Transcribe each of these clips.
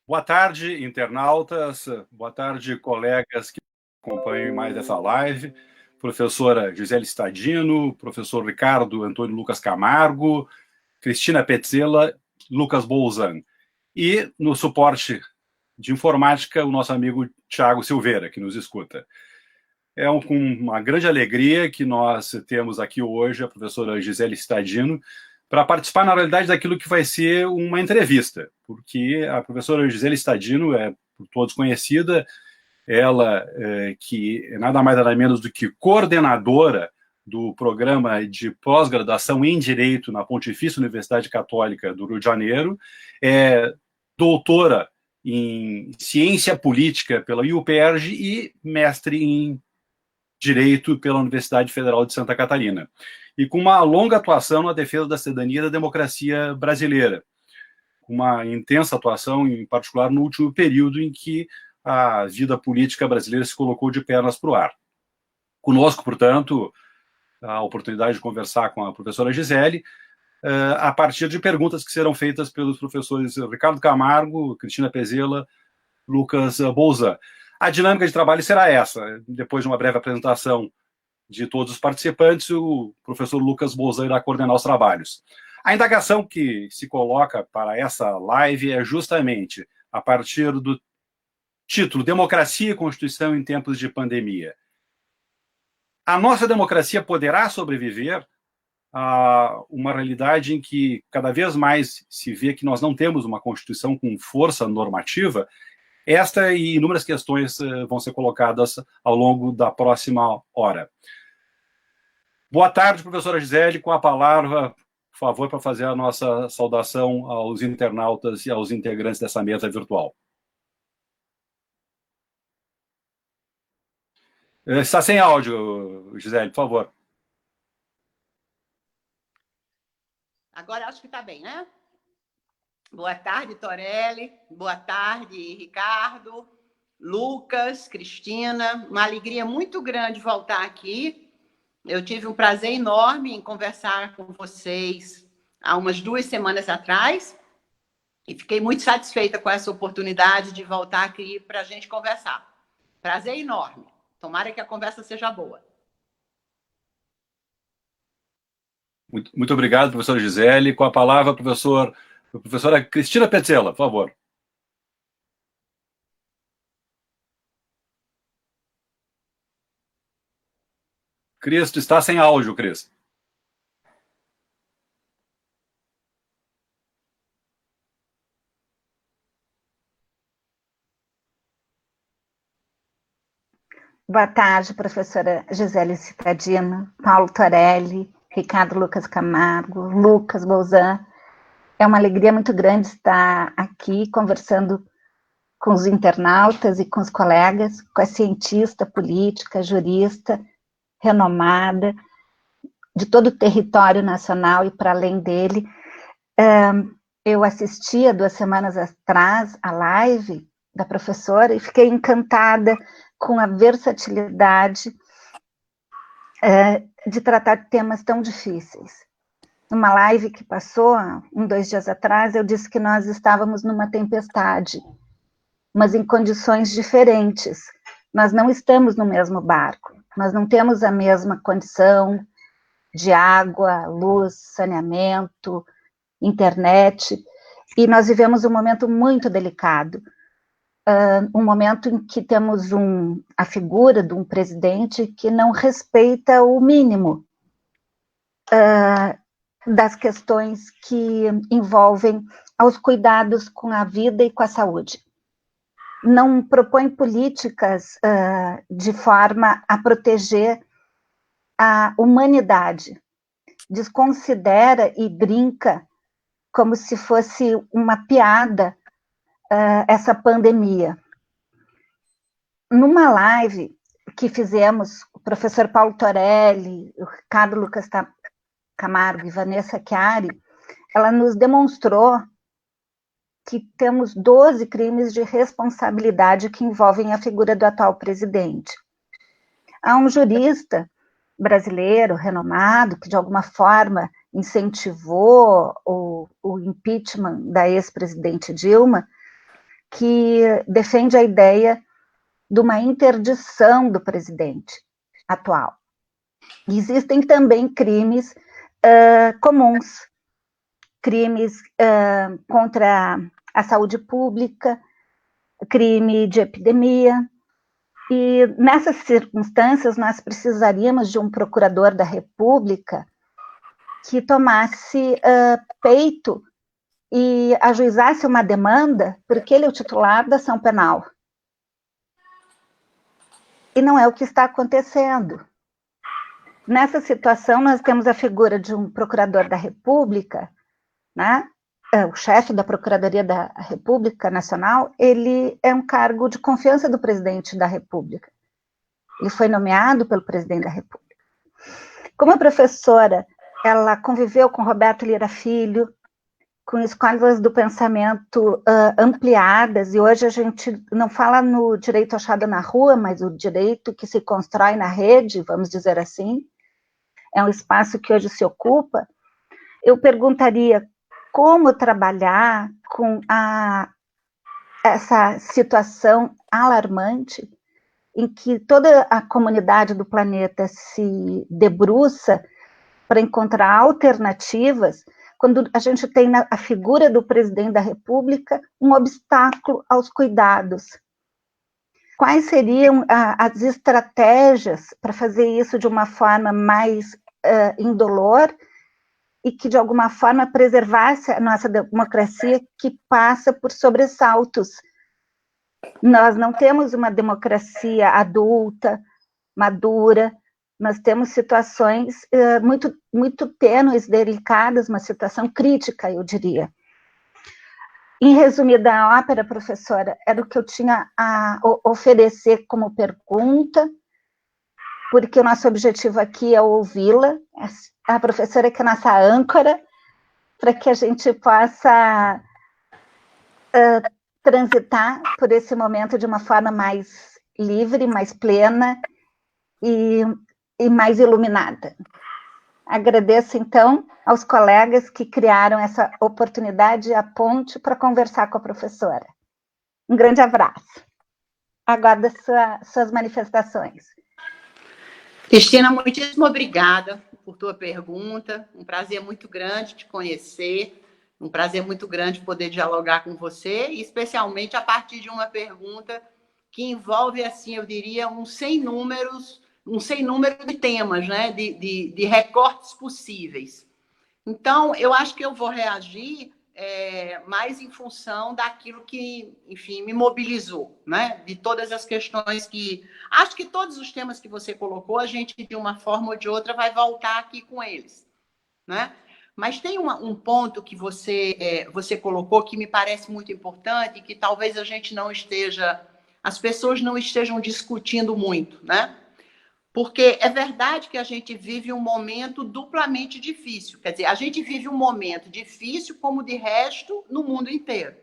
Boa tarde, internautas. Boa tarde, colegas que acompanham mais essa live. Professora Gisele Stadino, professor Ricardo Antônio Lucas Camargo, Cristina Petzela, Lucas Bolzan. E no suporte de informática, o nosso amigo Thiago Silveira, que nos escuta. É com uma grande alegria que nós temos aqui hoje a professora Gisele Stadino para participar, na realidade, daquilo que vai ser uma entrevista, porque a professora Gisele Stadino é por todos conhecida, ela que é nada mais nada menos do que coordenadora do programa de pós-graduação em Direito na Pontifícia Universidade Católica do Rio de Janeiro, é doutora em Ciência Política pela UPERJ e mestre em Direito pela Universidade Federal de Santa Catarina, e com uma longa atuação na defesa da cidadania e da democracia brasileira, uma intensa atuação, em particular no último período em que a vida política brasileira se colocou de pernas para o ar. Conosco, portanto, a oportunidade de conversar com a professora Gisele, a partir de perguntas que serão feitas pelos professores Ricardo Camargo, Cristina Petzela, Lucas Bolzan. A dinâmica de trabalho será essa. Depois de uma breve apresentação de todos os participantes, o professor Lucas Bolzan irá coordenar os trabalhos. A indagação que se coloca para essa live é justamente a partir do título Democracia e Constituição em Tempos de Pandemia. A nossa democracia poderá sobreviver a uma realidade em que cada vez mais se vê que nós não temos uma Constituição com força normativa? Esta e inúmeras questões vão ser colocadas ao longo da próxima hora. Boa tarde, professora Gisele, com a palavra, por favor, para fazer a nossa saudação aos internautas e aos integrantes dessa mesa virtual. Está sem áudio, Gisele, por favor. Agora acho que está bem, né? Boa tarde, Torelli. Boa tarde, Ricardo, Lucas, Cristina. Uma alegria muito grande voltar aqui. Eu tive um prazer enorme em conversar com vocês há umas 2 semanas atrás e fiquei muito satisfeita com essa oportunidade de voltar aqui para a gente conversar. Prazer enorme. Tomara que a conversa seja boa. Muito obrigado, professora Gisele. Com a palavra, professora Cristina Petzela, por favor. Cris, tu está sem áudio, Cris. Boa tarde, professora Gisele Stadino, Paulo Torelli, Ricardo Lucas Camargo, Lucas Bolzan. É uma alegria muito grande estar aqui conversando com os internautas e com os colegas, com a cientista política, jurista, renomada, de todo o território nacional e para além dele. Eu assisti há 2 semanas atrás a live da professora e fiquei encantada com a versatilidade de tratar temas tão difíceis. Numa live que passou, 2 dias atrás, eu disse que nós estávamos numa tempestade, mas em condições diferentes. Nós não estamos no mesmo barco, nós não temos a mesma condição de água, luz, saneamento, internet, e nós vivemos um momento muito delicado, um momento em que temos a figura de um presidente que não respeita o mínimo das questões que envolvem aos cuidados com a vida e com a saúde. Não propõe políticas de forma a proteger a humanidade. Desconsidera e brinca como se fosse uma piada essa pandemia. Numa live que fizemos, o professor Paulo Torelli, o Ricardo Lucas Camargo e Vanessa Chiari, ela nos demonstrou que temos 12 crimes de responsabilidade que envolvem a figura do atual presidente. Há um jurista brasileiro, renomado, que de alguma forma incentivou o impeachment da ex-presidente Dilma, que defende a ideia de uma interdição do presidente atual. Existem também crimes comuns, crimes contra a saúde pública, crime de epidemia, e nessas circunstâncias nós precisaríamos de um procurador da República que tomasse peito e ajuizasse uma demanda, porque ele é o titular da ação penal. E não é o que está acontecendo. Nessa situação, nós temos a figura de um procurador da República, né? O chefe da Procuradoria da República Nacional, ele é um cargo de confiança do presidente da República. Ele foi nomeado pelo presidente da República. Como a professora, ela conviveu com Roberto Lira Filho, com escolas do pensamento ampliadas, e hoje a gente não fala no direito achado na rua, mas o direito que se constrói na rede, vamos dizer assim, é um espaço que hoje se ocupa. Eu perguntaria como trabalhar com essa situação alarmante em que toda a comunidade do planeta se debruça para encontrar alternativas, quando a gente tem a figura do presidente da República um obstáculo aos cuidados. Quais seriam as estratégias para fazer isso de uma forma mais indolor e que, de alguma forma, preservasse a nossa democracia, que passa por sobressaltos? Nós não temos uma democracia adulta, madura, nós temos situações muito tênues, delicadas, uma situação crítica, eu diria. Em resumida ópera, professora, era o que eu tinha a oferecer como pergunta, porque o nosso objetivo aqui é ouvi-la, a professora que é nossa âncora, para que a gente possa transitar por esse momento de uma forma mais livre, mais plena e mais iluminada. Agradeço, então, aos colegas que criaram essa oportunidade, a ponte, para conversar com a professora. Um grande abraço. Aguardo suas manifestações. Cristina, muitíssimo obrigada por tua pergunta. Um prazer muito grande te conhecer. Um prazer muito grande poder dialogar com você, especialmente a partir de uma pergunta que envolve, assim, eu diria, um sem número de temas, né? de recortes possíveis. Então, eu acho que eu vou reagir mais em função daquilo que, enfim, me mobilizou, né? De todas as questões que... Acho que todos os temas que você colocou, a gente, de uma forma ou de outra, vai voltar aqui com eles, né? Mas tem um ponto que você colocou que me parece muito importante e que talvez as pessoas não estejam discutindo muito, né? Porque é verdade que a gente vive um momento duplamente difícil. Quer dizer, a gente vive um momento difícil, como de resto, no mundo inteiro.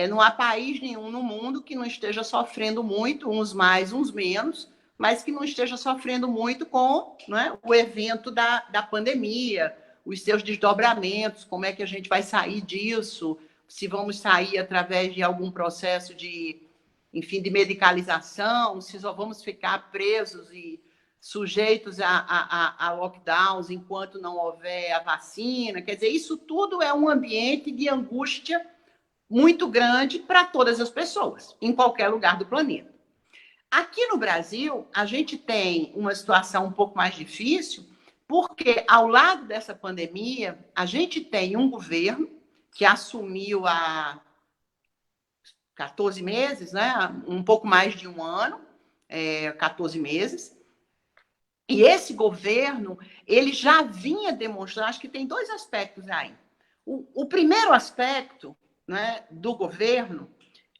Não há país nenhum no mundo que não esteja sofrendo muito, uns mais, uns menos, mas que não esteja sofrendo muito com, né, o evento da pandemia, os seus desdobramentos, como é que a gente vai sair disso, se vamos sair através de algum processo de medicalização, se só vamos ficar presos e sujeitos a lockdowns enquanto não houver a vacina. Quer dizer, isso tudo é um ambiente de angústia muito grande para todas as pessoas, em qualquer lugar do planeta. Aqui no Brasil, a gente tem uma situação um pouco mais difícil, porque, ao lado dessa pandemia, a gente tem um governo que assumiu há 14 meses, né? Um pouco mais de um ano, 14 meses. E esse governo, ele já vinha demonstrando, acho que tem dois aspectos aí. O primeiro aspecto, né, do governo,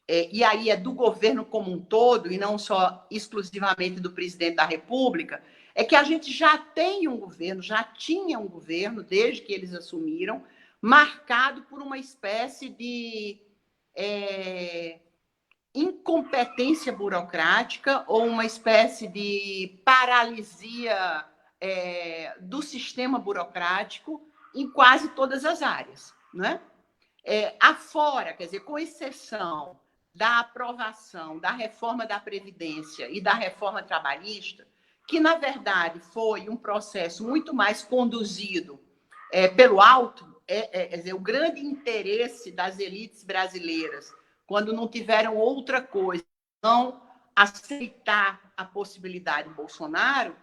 e aí é do governo como um todo, e não só exclusivamente do presidente da República, é que a gente já tinha um governo, desde que eles assumiram, marcado por uma espécie de incompetência burocrática ou uma espécie de paralisia do sistema burocrático em quase todas as áreas, né? Afora, quer dizer, com exceção da aprovação da reforma da Previdência e da reforma trabalhista, que, na verdade, foi um processo muito mais conduzido pelo alto, quer dizer, o grande interesse das elites brasileiras, quando não tiveram outra coisa, não aceitar a possibilidade de Bolsonaro.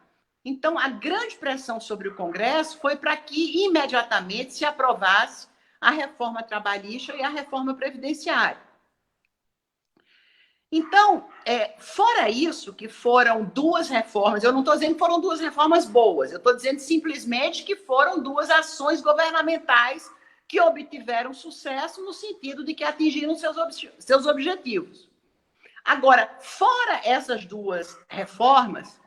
Então, a grande pressão sobre o Congresso foi para que imediatamente se aprovasse a reforma trabalhista e a reforma previdenciária. Então, fora isso, que foram duas reformas, eu não estou dizendo que foram duas reformas boas, eu estou dizendo simplesmente que foram duas ações governamentais que obtiveram sucesso no sentido de que atingiram seus objetivos. Agora, fora essas duas reformas,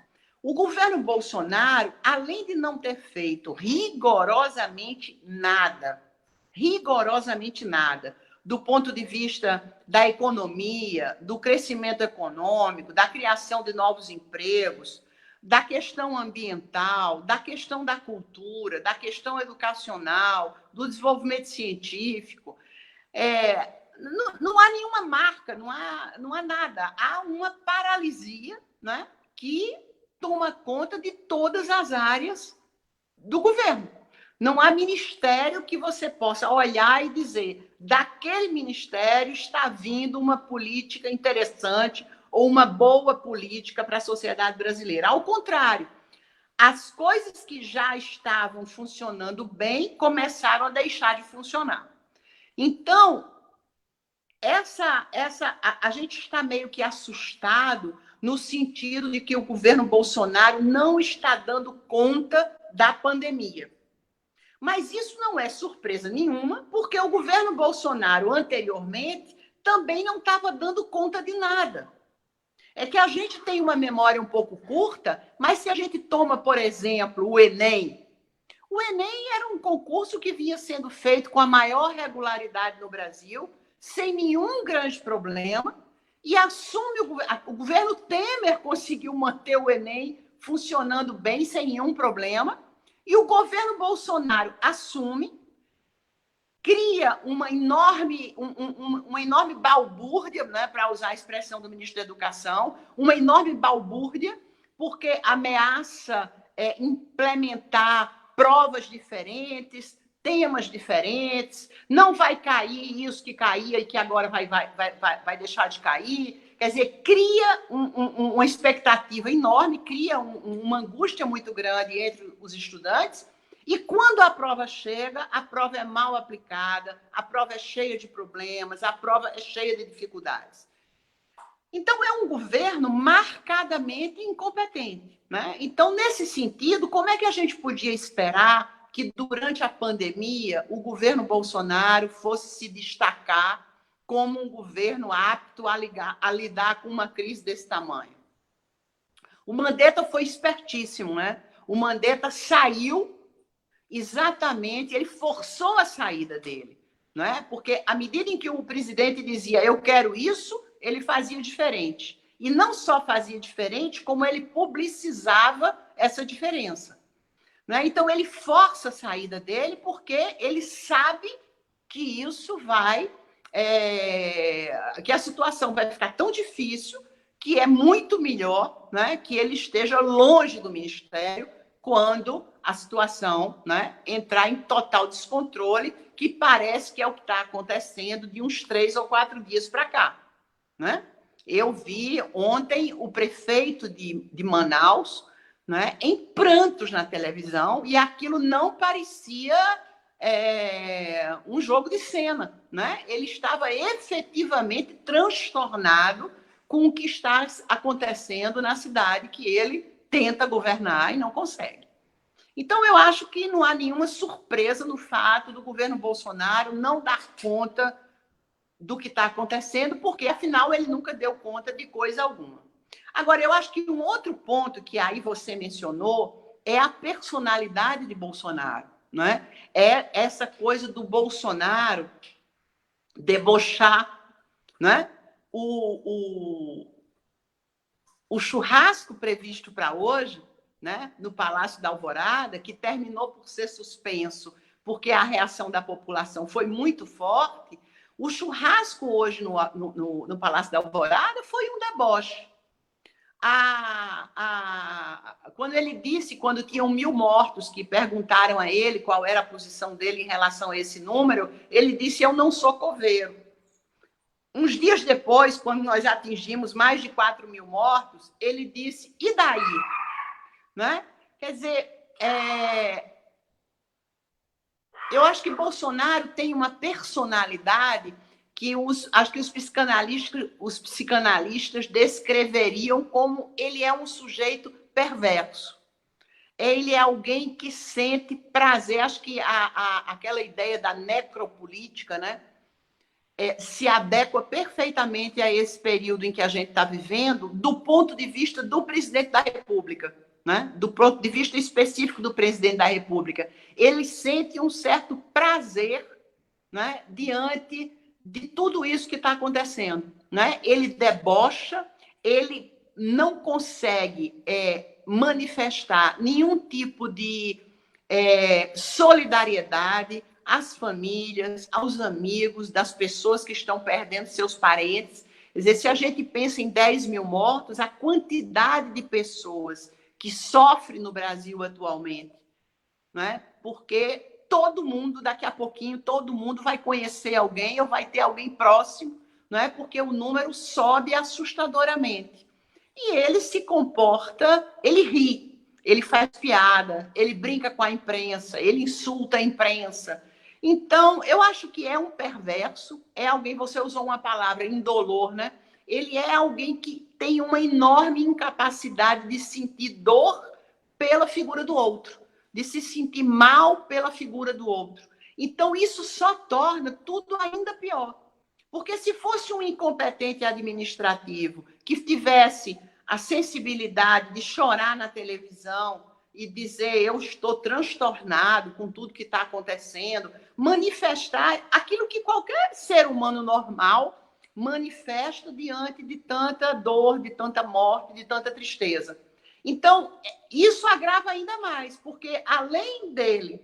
o governo Bolsonaro, além de não ter feito rigorosamente nada, do ponto de vista da economia, do crescimento econômico, da criação de novos empregos, da questão ambiental, da questão da cultura, da questão educacional, do desenvolvimento científico, não há nenhuma marca, não há nada. Há uma paralisia, né, que toma conta de todas as áreas do governo. Não há ministério que você possa olhar e dizer, daquele ministério está vindo uma política interessante ou uma boa política para a sociedade brasileira. Ao contrário, as coisas que já estavam funcionando bem começaram a deixar de funcionar. Então, a gente está meio que assustado no sentido de que o governo Bolsonaro não está dando conta da pandemia. Mas isso não é surpresa nenhuma, porque o governo Bolsonaro, anteriormente, também não estava dando conta de nada. É que a gente tem uma memória um pouco curta, mas se a gente toma, por exemplo, o Enem era um concurso que vinha sendo feito com a maior regularidade no Brasil, sem nenhum grande problema, e assume o governo Temer conseguiu manter o Enem funcionando bem, sem nenhum problema, e o governo Bolsonaro assume, cria uma enorme balbúrdia, né, para usar a expressão do ministro da Educação, uma enorme balbúrdia, porque ameaça implementar provas diferentes, temas diferentes, não vai cair isso que caía e que agora vai deixar de cair. Quer dizer, cria uma expectativa enorme, cria uma angústia muito grande entre os estudantes, e quando a prova chega, a prova é mal aplicada, a prova é cheia de problemas, a prova é cheia de dificuldades. Então, é um governo marcadamente incompetente, né? Então, nesse sentido, como é que a gente podia esperar que, durante a pandemia, o governo Bolsonaro fosse se destacar como um governo apto a lidar com uma crise desse tamanho? O Mandetta foi espertíssimo, né? O Mandetta saiu exatamente, ele forçou a saída dele, não é? Porque à medida em que o presidente dizia eu quero isso, ele fazia diferente. E não só fazia diferente, como ele publicizava essa diferença. Não é? Então, ele força a saída dele porque ele sabe que isso que a situação vai ficar tão difícil que é muito melhor, né, que ele esteja longe do ministério quando a situação, né, entrar em total descontrole, que parece que é o que está acontecendo de uns 3 ou 4 dias para cá. Né? Eu vi ontem o prefeito de Manaus, né, em prantos na televisão, e aquilo não parecia um jogo de cena. Né? Ele estava efetivamente transtornado com o que está acontecendo na cidade que ele tenta governar e não consegue. Então, eu acho que não há nenhuma surpresa no fato do governo Bolsonaro não dar conta do que está acontecendo, porque, afinal, ele nunca deu conta de coisa alguma. Agora, eu acho que um outro ponto que aí você mencionou é a personalidade de Bolsonaro. Né? É essa coisa do Bolsonaro debochar. Né? O churrasco previsto para hoje, né, no Palácio da Alvorada, que terminou por ser suspenso porque a reação da população foi muito forte, O churrasco hoje no Palácio da Alvorada foi um deboche. Quando ele disse, quando tinham 1000 mortos, que perguntaram a ele qual era a posição dele em relação a esse número, ele disse: eu não sou coveiro. Uns dias depois, quando nós atingimos mais de 4.000 mortos, ele disse: e daí? Né? Quer dizer, eu acho que Bolsonaro tem uma personalidade que acho que os psicanalistas descreveriam como ele é um sujeito perverso. Ele é alguém que sente prazer. Acho que aquela ideia da necropolítica, né, se adequa perfeitamente a esse período em que a gente está vivendo, do ponto de vista do presidente da República, né, do ponto de vista específico do presidente da República. Ele sente um certo prazer, né, diante de tudo isso que está acontecendo, né? Ele debocha, ele não consegue manifestar nenhum tipo de solidariedade às famílias, aos amigos, das pessoas que estão perdendo seus parentes. Quer dizer, se a gente pensa em 10.000 mortos, a quantidade de pessoas que sofrem no Brasil atualmente, né? Porque todo mundo, daqui a pouquinho, todo mundo vai conhecer alguém ou vai ter alguém próximo, não é? Porque o número sobe assustadoramente. E ele se comporta, ele ri, ele faz piada, ele brinca com a imprensa, ele insulta a imprensa. Então, eu acho que é um perverso, é alguém, você usou uma palavra, indolor, né? Ele é alguém que tem uma enorme incapacidade de sentir dor pela figura do outro, de se sentir mal pela figura do outro. Então, isso só torna tudo ainda pior. Porque se fosse um incompetente administrativo que tivesse a sensibilidade de chorar na televisão e dizer: eu estou transtornado com tudo que está acontecendo, manifestar aquilo que qualquer ser humano normal manifesta diante de tanta dor, de tanta morte, de tanta tristeza. Então, isso agrava ainda mais, porque além dele,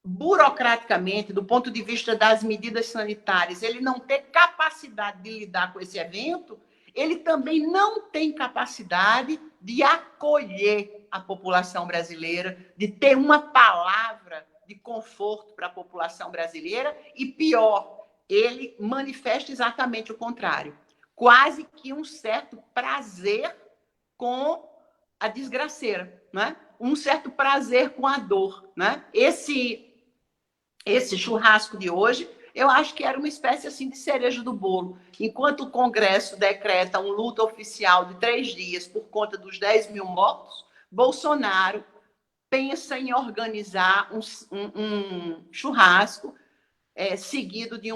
burocraticamente, do ponto de vista das medidas sanitárias, ele não ter capacidade de lidar com esse evento, ele também não tem capacidade de acolher a população brasileira, de ter uma palavra de conforto para a população brasileira, e pior, ele manifesta exatamente o contrário. Quase que um certo prazer com a desgraceira, né? Um certo prazer com a dor, né? Esse churrasco de hoje, eu acho que era uma espécie assim de cereja do bolo. Enquanto o Congresso decreta um luto oficial de 3 dias por conta dos 10.000 mortos, Bolsonaro pensa em organizar um churrasco seguido de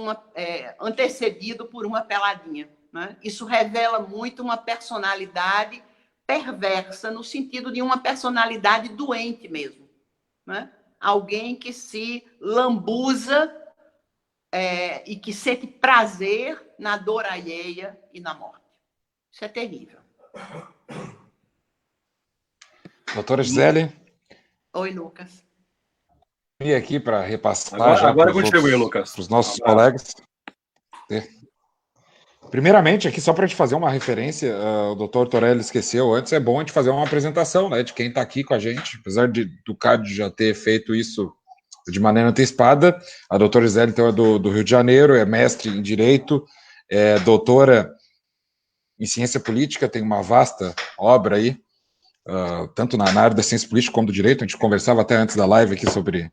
antecedido por uma peladinha. Né? Isso revela muito uma personalidade perversa, no sentido de uma personalidade doente mesmo. Né? Alguém que se lambuza e que sente prazer na dor alheia e na morte. Isso é terrível. Doutora Gisele? Oi, Lucas. Vim aqui para repassar agora contigo aí, Lucas, para os nossos colegas. Primeiramente, aqui só para te fazer uma referência, o doutor Torelli esqueceu antes, é bom a gente fazer uma apresentação, né, de quem está aqui com a gente, apesar do CAD já ter feito isso de maneira antecipada. A doutora Gisele, então, é do Rio de Janeiro, é mestre em Direito, é doutora em Ciência Política, tem uma vasta obra aí, tanto na área da ciência política como do direito. A gente conversava até antes da live aqui sobre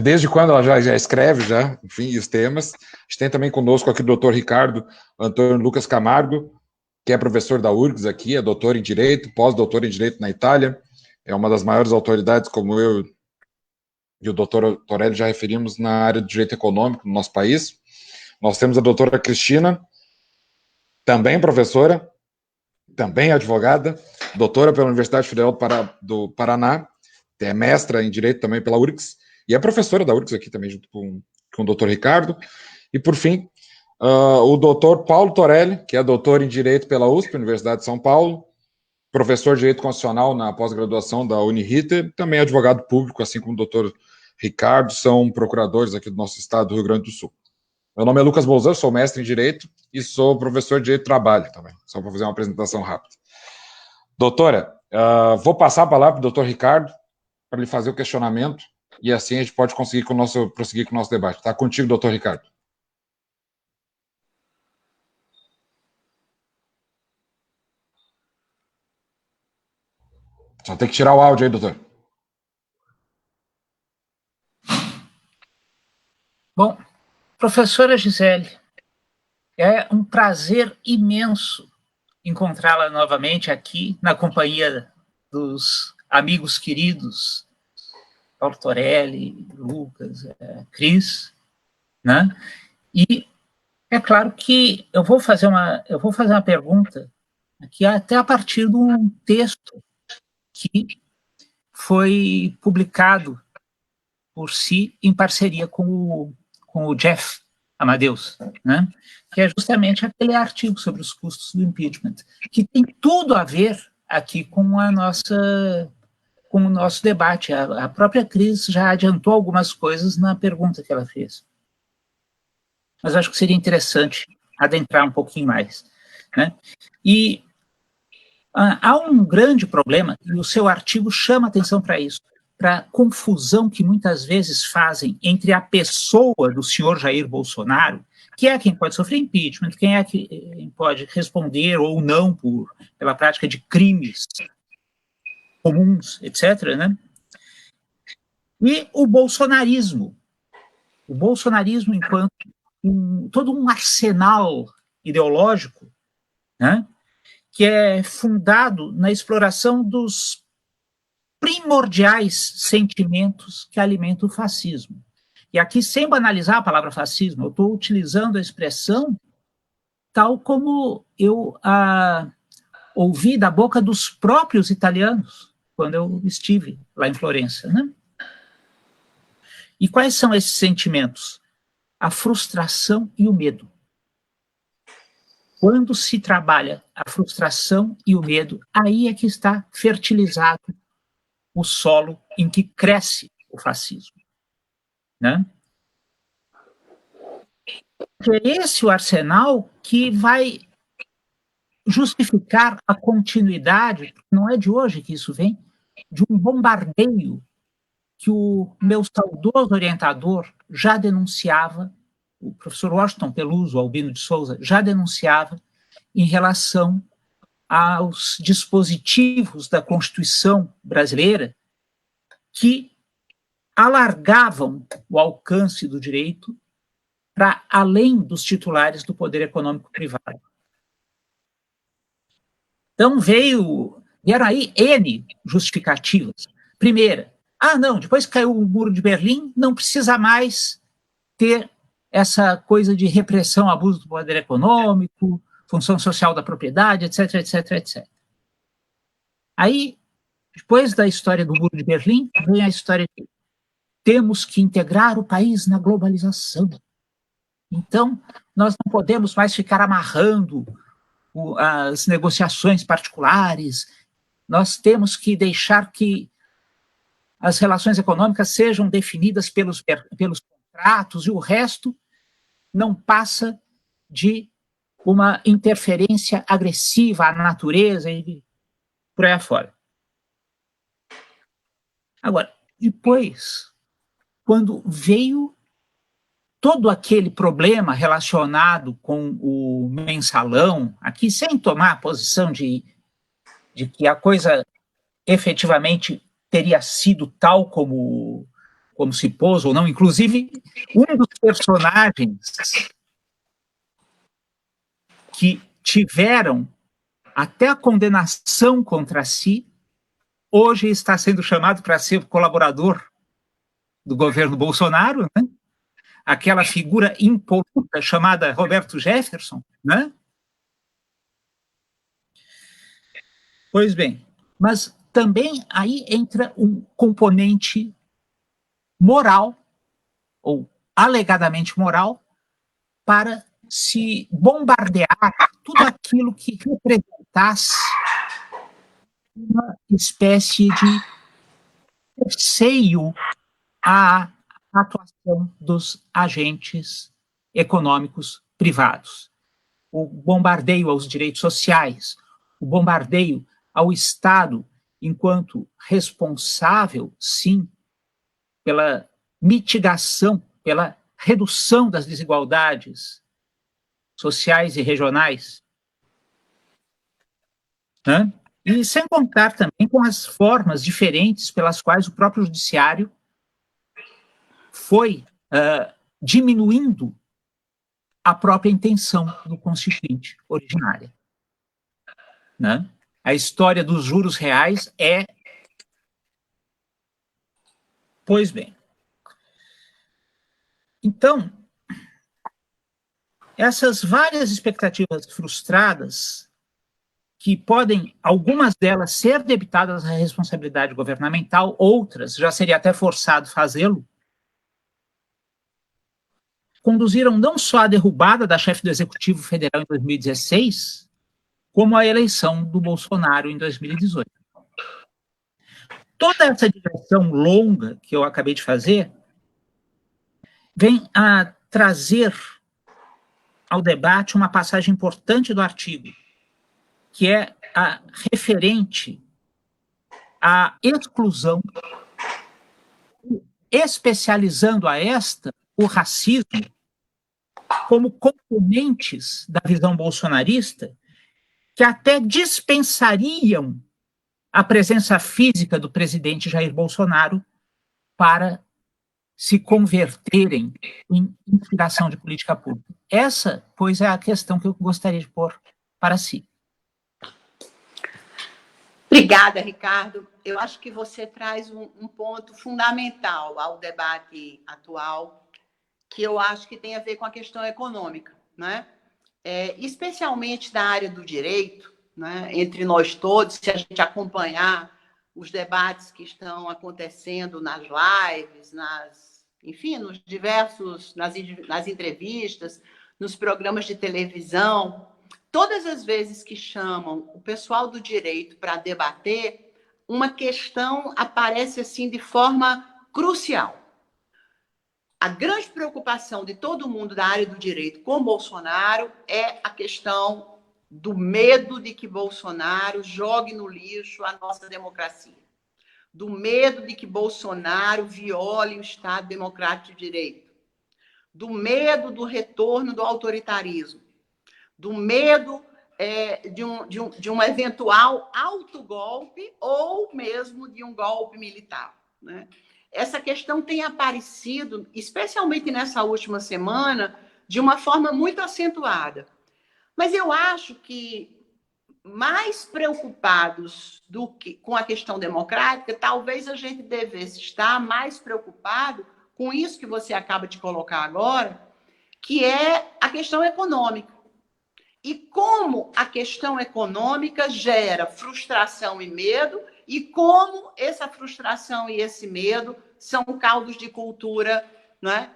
desde quando ela já escreve, enfim, os temas. A gente tem também conosco aqui o doutor Ricardo Antônio Lucas Camargo, que é professor da URGS aqui, é doutor em Direito, pós-doutor em Direito na Itália, é uma das maiores autoridades, como eu e o doutor Torelli já referimos, na área de Direito Econômico no nosso país. Nós temos a doutora Cristina, também professora, também advogada, doutora pela Universidade Federal do Paraná, é mestra em Direito também pela URGS, e é professora da URGS aqui também, junto com o doutor Ricardo. E, por fim, o doutor Paulo Torelli, que é doutor em Direito pela USP, Universidade de São Paulo, professor de Direito Constitucional na pós-graduação da Uniriter, também advogado público, assim como o doutor Ricardo são procuradores aqui do nosso estado do Rio Grande do Sul. Meu nome é Lucas Bolzan, sou mestre em Direito e sou professor de Direito do Trabalho também, só para fazer uma apresentação rápida. Doutora, vou passar a palavra para o doutor Ricardo para ele fazer o questionamento e assim a gente pode prosseguir com o nosso debate. Está contigo, doutor Ricardo. Só tem que tirar o áudio aí, doutor. Bom, professora Gisele, é um prazer imenso encontrá-la novamente aqui na companhia dos amigos queridos Paulo Torelli, Lucas, Cris, né? E é claro que eu vou fazer uma pergunta aqui até a partir de um texto que foi publicado por si em parceria com o Jeff Amadeus, né? Que é justamente aquele artigo sobre os custos do impeachment, que tem tudo a ver aqui com o nosso debate. A própria Cris já adiantou algumas coisas na pergunta que ela fez. Mas acho que seria interessante adentrar um pouquinho mais, né? E há um grande problema, e o seu artigo chama atenção para isso, para a confusão que muitas vezes fazem entre a pessoa do senhor Jair Bolsonaro, que é quem pode sofrer impeachment, quem é quem pode responder ou não pela prática de crimes comuns, etc., né? E o bolsonarismo. O bolsonarismo enquanto todo um arsenal ideológico, né, que é fundado na exploração dos primordiais sentimentos que alimentam o fascismo. E aqui, sem banalizar a palavra fascismo, eu estou utilizando a expressão tal como eu ouvi da boca dos próprios italianos, quando eu estive lá em Florença, né? E quais são esses sentimentos? A frustração e o medo. Quando se trabalha a frustração e o medo, aí é que está fertilizado o solo em que cresce o fascismo, né? É esse o arsenal que vai justificar a continuidade, não é de hoje que isso vem, de um bombardeio que o meu saudoso orientador já denunciava, o professor Washington Peluso Albino de Souza já denunciava em relação aos dispositivos da Constituição brasileira que alargavam o alcance do direito para além dos titulares do poder econômico privado. Então vieram aí N justificativas. Primeira, não, depois que caiu o Muro de Berlim, não precisa mais ter essa coisa de repressão, abuso do poder econômico, função social da propriedade, etc, etc, etc. Aí, depois da história do Muro de Berlim, vem a história de temos que integrar o país na globalização. Então, nós não podemos mais ficar amarrando as negociações particulares, nós temos que deixar que as relações econômicas sejam definidas pelos contratos e o resto não passa de uma interferência agressiva à natureza e por aí afora. Agora, depois, quando veio todo aquele problema relacionado com o mensalão, aqui sem tomar a posição de que a coisa efetivamente teria sido tal como se pôs ou não, inclusive um dos personagens que tiveram até a condenação contra si, hoje está sendo chamado para ser colaborador do governo Bolsonaro, né? Aquela figura impoluta chamada Roberto Jefferson, né? Pois bem, mas também aí entra um componente moral, ou alegadamente moral, para se bombardear tudo aquilo que representasse uma espécie de receio à atuação dos agentes econômicos privados. O bombardeio aos direitos sociais, o bombardeio ao Estado enquanto responsável, sim, pela mitigação, pela redução das desigualdades sociais e regionais, né? E sem contar também com as formas diferentes pelas quais o próprio judiciário foi diminuindo a própria intenção do Constituinte originária, né? A história dos juros reais é... Pois bem. Então, essas várias expectativas frustradas, que podem, algumas delas, ser debitadas à responsabilidade governamental, outras já seria até forçado fazê-lo, conduziram não só à derrubada da chefe do Executivo Federal em 2016, como à eleição do Bolsonaro em 2018. Toda essa digressão longa que eu acabei de fazer vem a trazer ao debate uma passagem importante do artigo, que é a referente à exclusão, especializando a esta o racismo como componentes da visão bolsonarista que até dispensariam a presença física do presidente Jair Bolsonaro para se converterem em inspiração de política pública. Essa, pois, é a questão que eu gostaria de pôr para si. Obrigada, Ricardo. Eu acho que você traz um ponto fundamental ao debate atual, que eu acho que tem a ver com a questão econômica, né? Especialmente na área do direito, né? Entre nós todos, se a gente acompanhar os debates que estão acontecendo nas lives, enfim, nos diversos, nas entrevistas, nos programas de televisão, todas as vezes que chamam o pessoal do direito para debater, uma questão aparece assim de forma crucial. A grande preocupação de todo mundo da área do direito com Bolsonaro é a questão do medo de que Bolsonaro jogue no lixo a nossa democracia, do medo de que Bolsonaro viole o Estado Democrático de Direito, do medo do retorno do autoritarismo, do medo de um eventual autogolpe ou mesmo de um golpe militar, né? Essa questão tem aparecido, especialmente nessa última semana, de uma forma muito acentuada. Mas eu acho que mais preocupados do que com a questão democrática, talvez a gente devesse estar mais preocupado com isso que você acaba de colocar agora, que é a questão econômica. E como a questão econômica gera frustração e medo, e como essa frustração e esse medo são caldos de cultura, né,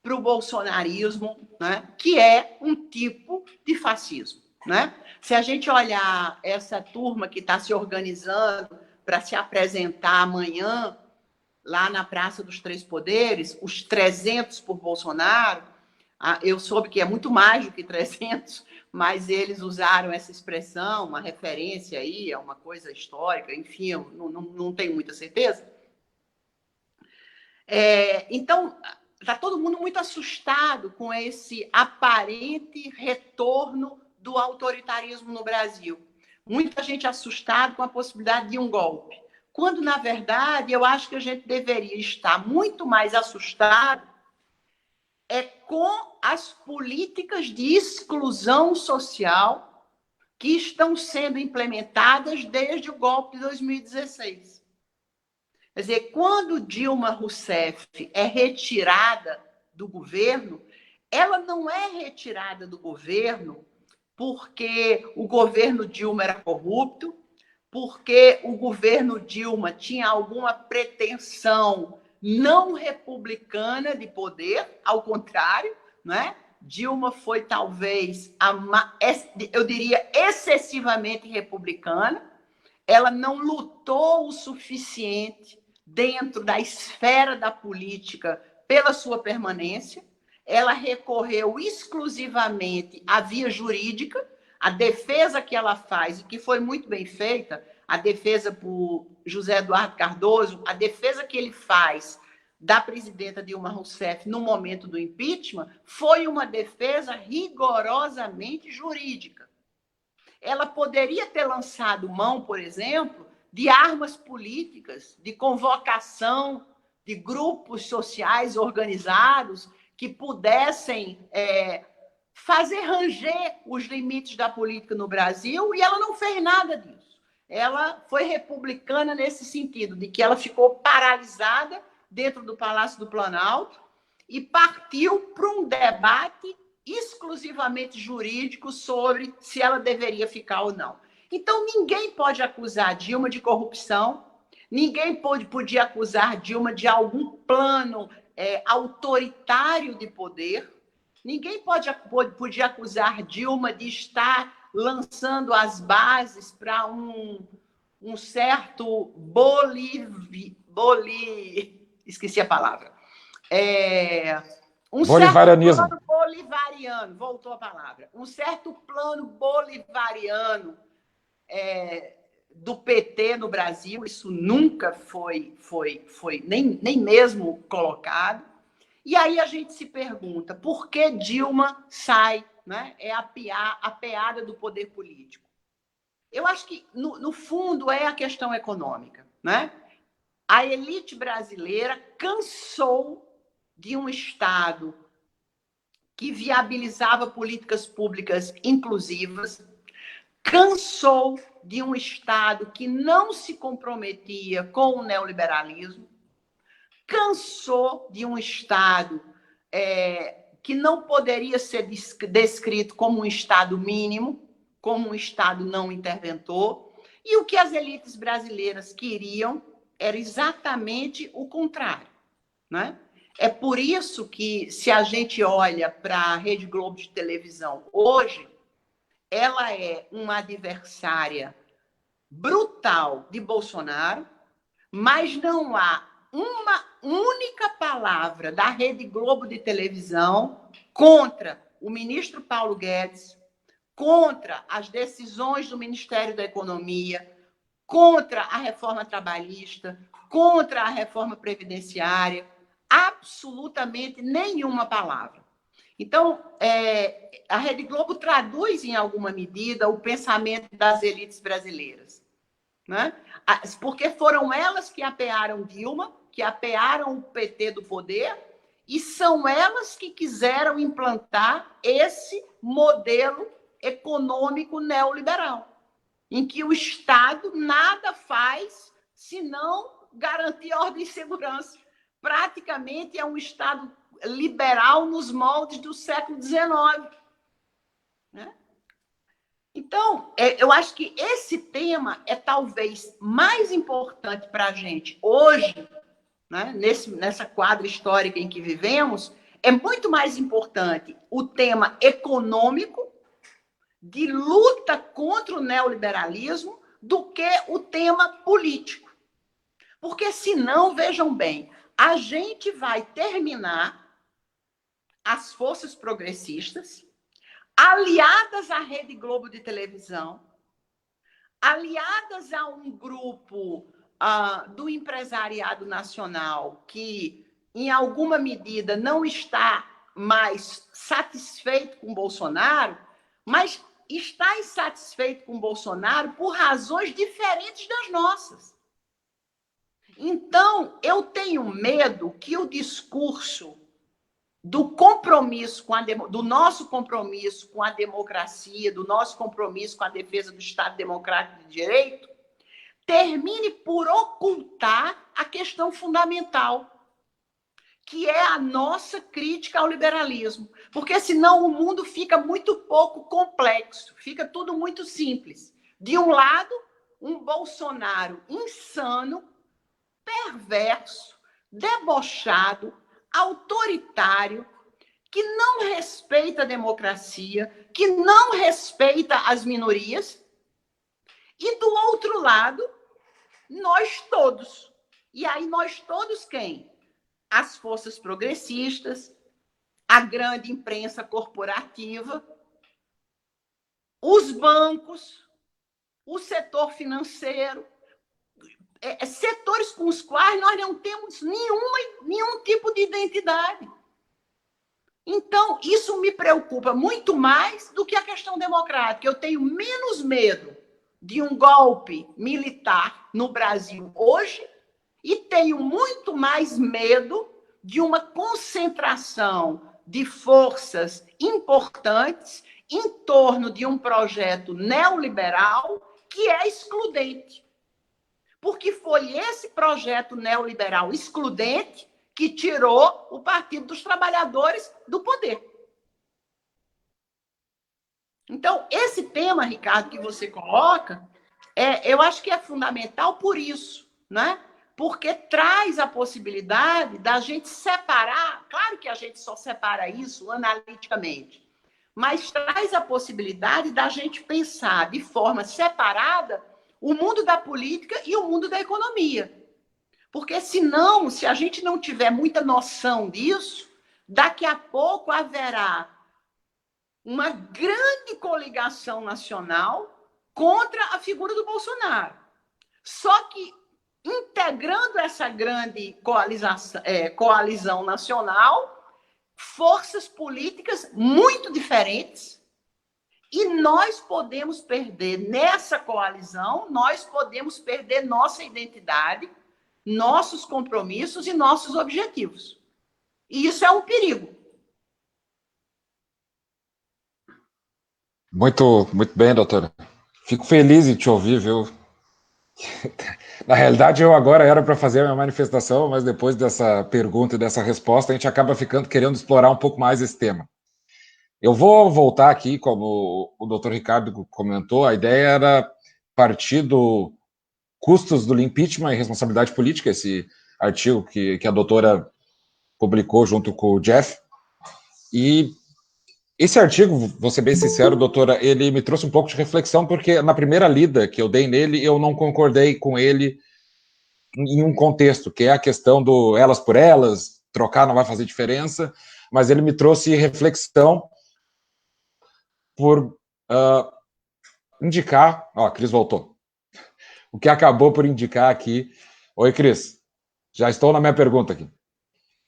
para o bolsonarismo, né, que é um tipo de fascismo, né? Se a gente olhar essa turma que está se organizando para se apresentar amanhã lá na Praça dos Três Poderes, os 300 por Bolsonaro, eu soube que é muito mais do que 300, mas eles usaram essa expressão, uma referência aí, é uma coisa histórica, enfim, eu não tenho muita certeza. Então, está todo mundo muito assustado com esse aparente retorno do autoritarismo no Brasil. Muita gente assustada com a possibilidade de um golpe. Quando, na verdade, eu acho que a gente deveria estar muito mais assustado com as políticas de exclusão social que estão sendo implementadas desde o golpe de 2016. Quer dizer, quando Dilma Rousseff é retirada do governo, ela não é retirada do governo porque o governo Dilma era corrupto, porque o governo Dilma tinha alguma pretensão não republicana de poder, ao contrário, né? Dilma foi talvez, eu diria, excessivamente republicana. Ela não lutou o suficiente dentro da esfera da política pela sua permanência. Ela recorreu exclusivamente à via jurídica. A defesa que ela faz, e que foi muito bem feita, a defesa por José Eduardo Cardoso, a defesa que ele faz da presidenta Dilma Rousseff no momento do impeachment, foi uma defesa rigorosamente jurídica. Ela poderia ter lançado mão, por exemplo, de armas políticas, de convocação de grupos sociais organizados que pudessem fazer ranger os limites da política no Brasil, e ela não fez nada disso. Ela foi republicana nesse sentido, de que ela ficou paralisada dentro do Palácio do Planalto e partiu para um debate exclusivamente jurídico sobre se ela deveria ficar ou não. Então, ninguém pode acusar Dilma de corrupção, ninguém podia acusar Dilma de algum plano autoritário de poder, ninguém podia acusar Dilma de estar lançando as bases para um certo esqueci a palavra. Bolivarianismo. Certo plano bolivariano, voltou a palavra. Um certo plano bolivariano do PT no Brasil, isso nunca foi nem mesmo colocado. E aí a gente se pergunta, por que Dilma sai, né? É a piada do poder político. Eu acho que, no fundo, é a questão econômica, né? A elite brasileira cansou de um Estado que viabilizava políticas públicas inclusivas, cansou de um Estado que não se comprometia com o neoliberalismo, cansou de um Estado que não poderia ser descrito como um Estado mínimo, como um Estado não interventor, e o que as elites brasileiras queriam era exatamente o contrário, né? É por isso que, se a gente olha para a Rede Globo de televisão hoje, ela é uma adversária brutal de Bolsonaro, mas não há uma única palavra da Rede Globo de televisão contra o ministro Paulo Guedes, contra as decisões do Ministério da Economia, contra a reforma trabalhista, contra a reforma previdenciária, absolutamente nenhuma palavra. Então, a Rede Globo traduz, em alguma medida, o pensamento das elites brasileiras, né? Porque foram elas que apearam Dilma, que apearam o PT do poder, e são elas que quiseram implantar esse modelo econômico neoliberal, em que o Estado nada faz senão garantir ordem e segurança. Praticamente é um Estado liberal nos moldes do século XIX. Né? Então, eu acho que esse tema é talvez mais importante para a gente hoje, né? Nessa quadra histórica em que vivemos, é muito mais importante o tema econômico, de luta contra o neoliberalismo, do que o tema político. Porque, senão, vejam bem, a gente vai terminar as forças progressistas, aliadas à Rede Globo de televisão, aliadas a um grupo do empresariado nacional que, em alguma medida, não está mais satisfeito com Bolsonaro, mas está insatisfeito com Bolsonaro por razões diferentes das nossas. Então, eu tenho medo que o discurso do compromisso do nosso compromisso com a democracia, do nosso compromisso com a defesa do Estado Democrático de Direito, termine por ocultar a questão fundamental, que é a nossa crítica ao liberalismo. Porque senão o mundo fica muito pouco complexo, fica tudo muito simples. De um lado, um Bolsonaro insano, perverso, debochado, autoritário, que não respeita a democracia, que não respeita as minorias, e do outro lado, nós todos, E aí nós todos quem? As forças progressistas, a grande imprensa corporativa, os bancos, o setor financeiro, setores com os quais nós não temos nenhum tipo de identidade. Então, isso me preocupa muito mais do que a questão democrática. Eu tenho menos medo de um golpe militar no Brasil hoje e tenho muito mais medo de uma concentração de forças importantes em torno de um projeto neoliberal que é excludente. Porque foi esse projeto neoliberal excludente que tirou o Partido dos Trabalhadores do poder. Então, esse tema, Ricardo, que você coloca, eu acho que é fundamental por isso, né? Porque traz a possibilidade da gente separar, claro que a gente só separa isso analiticamente, mas traz a possibilidade da gente pensar de forma separada o mundo da política e o mundo da economia. Porque, senão, se a gente não tiver muita noção disso, daqui a pouco haverá uma grande coligação nacional contra a figura do Bolsonaro. Só que, integrando essa grande coalizão nacional, forças políticas muito diferentes, e nós podemos perder nessa coalizão, nós podemos perder nossa identidade, nossos compromissos e nossos objetivos. E isso é um perigo. Muito bem, doutora. Fico feliz em te ouvir, viu? Na realidade, eu agora era para fazer a minha manifestação, mas depois dessa pergunta e dessa resposta, a gente acaba querendo explorar um pouco mais esse tema. Eu vou voltar aqui, como o doutor Ricardo comentou, a ideia era partir do custos do impeachment e responsabilidade política, esse artigo que a doutora publicou junto com o Jeff. E esse artigo, vou ser bem sincero, doutora, ele me trouxe um pouco de reflexão, porque na primeira lida que eu dei nele, eu não concordei com ele em um contexto, que é a questão do elas por elas, trocar não vai fazer diferença, mas ele me trouxe reflexão por indicar... Ó, a Cris voltou. O que acabou por indicar aqui... Oi, Cris. Já estou na minha pergunta aqui.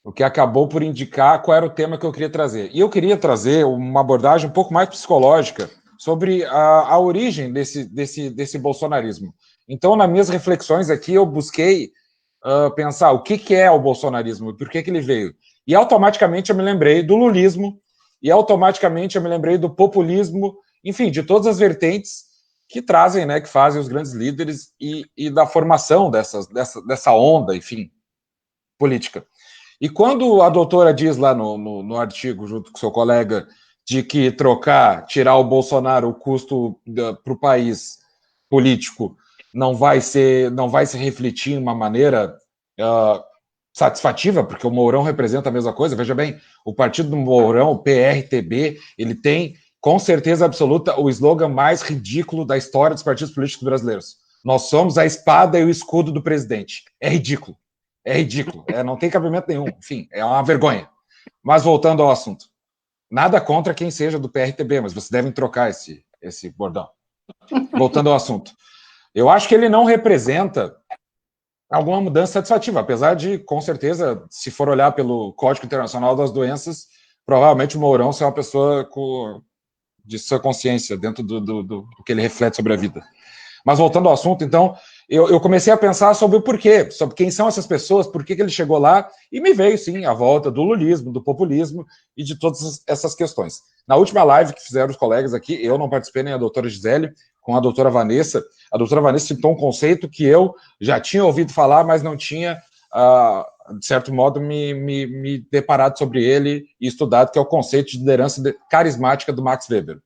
O que acabou por indicar qual era o tema que eu queria trazer. E eu queria trazer uma abordagem um pouco mais psicológica sobre a origem desse bolsonarismo. Então, nas minhas reflexões aqui, eu busquei pensar o que é o bolsonarismo e por que ele veio. E automaticamente eu me lembrei do lulismo, e automaticamente eu me lembrei do populismo, enfim, de todas as vertentes que trazem, né, que fazem os grandes líderes e da formação dessa onda, enfim, política. E quando a doutora diz lá no artigo, junto com seu colega, de que tirar o Bolsonaro, o custo para o país político não vai se refletir em uma maneira satisfativa, porque o Mourão representa a mesma coisa. Veja bem, o partido do Mourão, o PRTB, ele tem, com certeza absoluta, o slogan mais ridículo da história dos partidos políticos brasileiros. Nós somos a espada e o escudo do presidente. É ridículo. É ridículo. Não tem cabimento nenhum. Enfim, é uma vergonha. Mas voltando ao assunto. Nada contra quem seja do PRTB, mas vocês devem trocar esse bordão. Voltando ao assunto. Eu acho que ele não representa alguma mudança satisfativa, apesar de, com certeza, se for olhar pelo Código Internacional das Doenças, provavelmente o Mourão ser uma pessoa de sua consciência, dentro do que ele reflete sobre a vida. Mas voltando ao assunto, então, eu comecei a pensar sobre o porquê, sobre quem são essas pessoas, por que ele chegou lá, e me veio, sim, a volta do lulismo, do populismo e de todas essas questões. Na última live que fizeram os colegas aqui, eu não participei, nem a doutora Gisele, com a doutora Vanessa citou um conceito que eu já tinha ouvido falar, mas não tinha, de certo modo, me deparado sobre ele e estudado, que é o conceito de liderança carismática do Max Weber.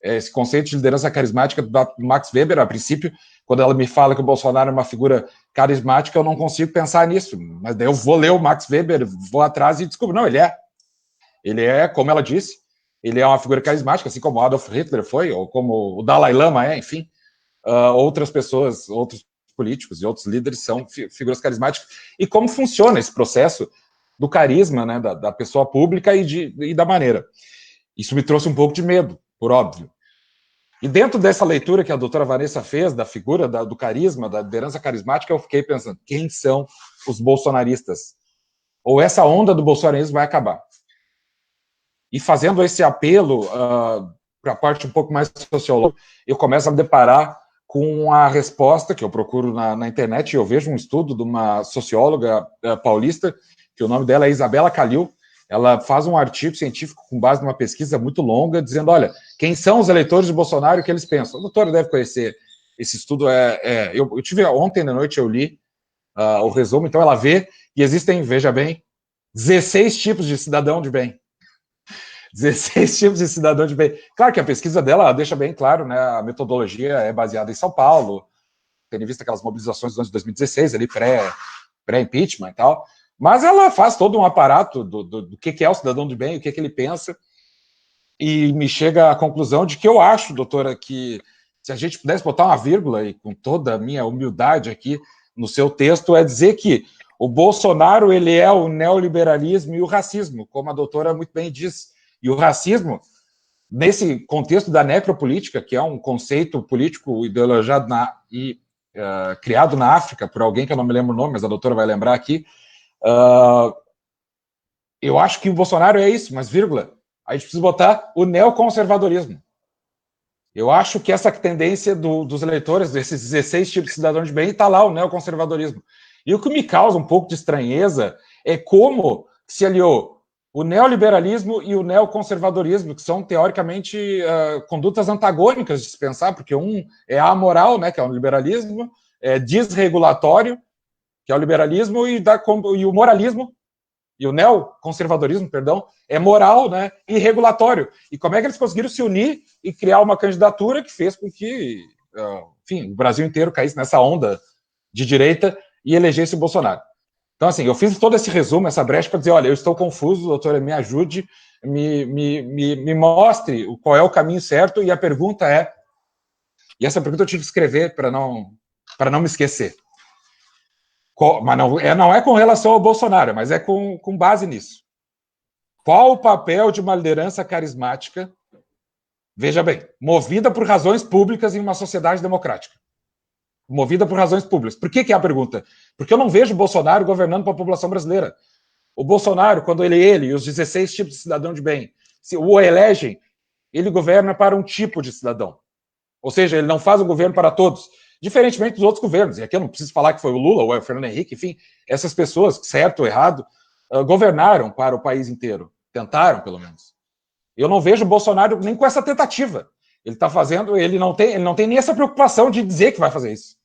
Esse conceito de liderança carismática do Max Weber, a princípio, quando ela me fala que o Bolsonaro é uma figura carismática, eu não consigo pensar nisso, mas daí eu vou ler o Max Weber, vou atrás e descubro, não, ele é, como ela disse, ele é uma figura carismática, assim como Adolf Hitler foi, ou como o Dalai Lama enfim, outras pessoas, outros políticos e outros líderes são figuras carismáticas. E como funciona esse processo do carisma, né, da pessoa pública e da maneira. Isso me trouxe um pouco de medo, por óbvio. E dentro dessa leitura que a doutora Vanessa fez, da figura do carisma, da liderança carismática, eu fiquei pensando, quem são os bolsonaristas? Ou essa onda do bolsonarismo vai acabar? E fazendo esse apelo para a parte um pouco mais sociológica, eu começo a me deparar com a resposta que eu procuro na internet, e eu vejo um estudo de uma socióloga paulista, que o nome dela é Isabela Calil. Ela faz um artigo científico com base numa pesquisa muito longa, dizendo, olha, quem são os eleitores de Bolsonaro e o que eles pensam? A doutora deve conhecer esse estudo. Eu tive ontem de noite, eu li o resumo, então ela vê, e existem, veja bem, 16 tipos de cidadão de bem. 16 tipos de cidadão de bem. Claro que a pesquisa dela deixa bem claro, né, a metodologia é baseada em São Paulo, tendo em vista aquelas mobilizações dos anos de 2016, ali pré-impeachment e tal, mas ela faz todo um aparato do que é o cidadão de bem, o que ele pensa, e me chega à conclusão de que eu acho, doutora, que se a gente pudesse botar uma vírgula, e com toda a minha humildade aqui no seu texto, é dizer que o Bolsonaro, ele é o neoliberalismo e o racismo, como a doutora muito bem diz. E o racismo, nesse contexto da necropolítica, que é um conceito político ideologizado criado na África, por alguém que eu não me lembro o nome, mas a doutora vai lembrar aqui, eu acho que o Bolsonaro é isso, mas vírgula, a gente precisa botar o neoconservadorismo. Eu acho que essa tendência dos eleitores, desses 16 tipos de cidadãos de bem, está lá, o neoconservadorismo. E o que me causa um pouco de estranheza é como se aliou o neoliberalismo e o neoconservadorismo, que são, teoricamente, condutas antagônicas de se pensar, porque um é amoral, né, que é o liberalismo, é desregulatório, que é o liberalismo, e o moralismo, e o neoconservadorismo, perdão, é moral, né, e regulatório. E como é que eles conseguiram se unir e criar uma candidatura que fez com que, enfim, o Brasil inteiro caísse nessa onda de direita e elegesse o Bolsonaro? Então, assim, eu fiz todo esse resumo, essa brecha, para dizer, olha, eu estou confuso, doutora, me ajude, me mostre qual é o caminho certo, e a pergunta é, e essa pergunta eu tive que escrever para não me esquecer, mas não é com relação ao Bolsonaro, mas é com base nisso. Qual o papel de uma liderança carismática, veja bem, movida por razões públicas em uma sociedade democrática? Movida por razões públicas. Por que é a pergunta? Porque eu não vejo o Bolsonaro governando para a população brasileira. O Bolsonaro, quando ele e os 16 tipos de cidadão de bem, se o elegem, ele governa para um tipo de cidadão. Ou seja, ele não faz um governo para todos, diferentemente dos outros governos. E aqui eu não preciso falar que foi o Lula ou o Fernando Henrique, enfim, essas pessoas, certo ou errado, governaram para o país inteiro. Tentaram, pelo menos. Eu não vejo o Bolsonaro nem com essa tentativa. Ele está fazendo, ele não tem nem essa preocupação de dizer que vai fazer isso.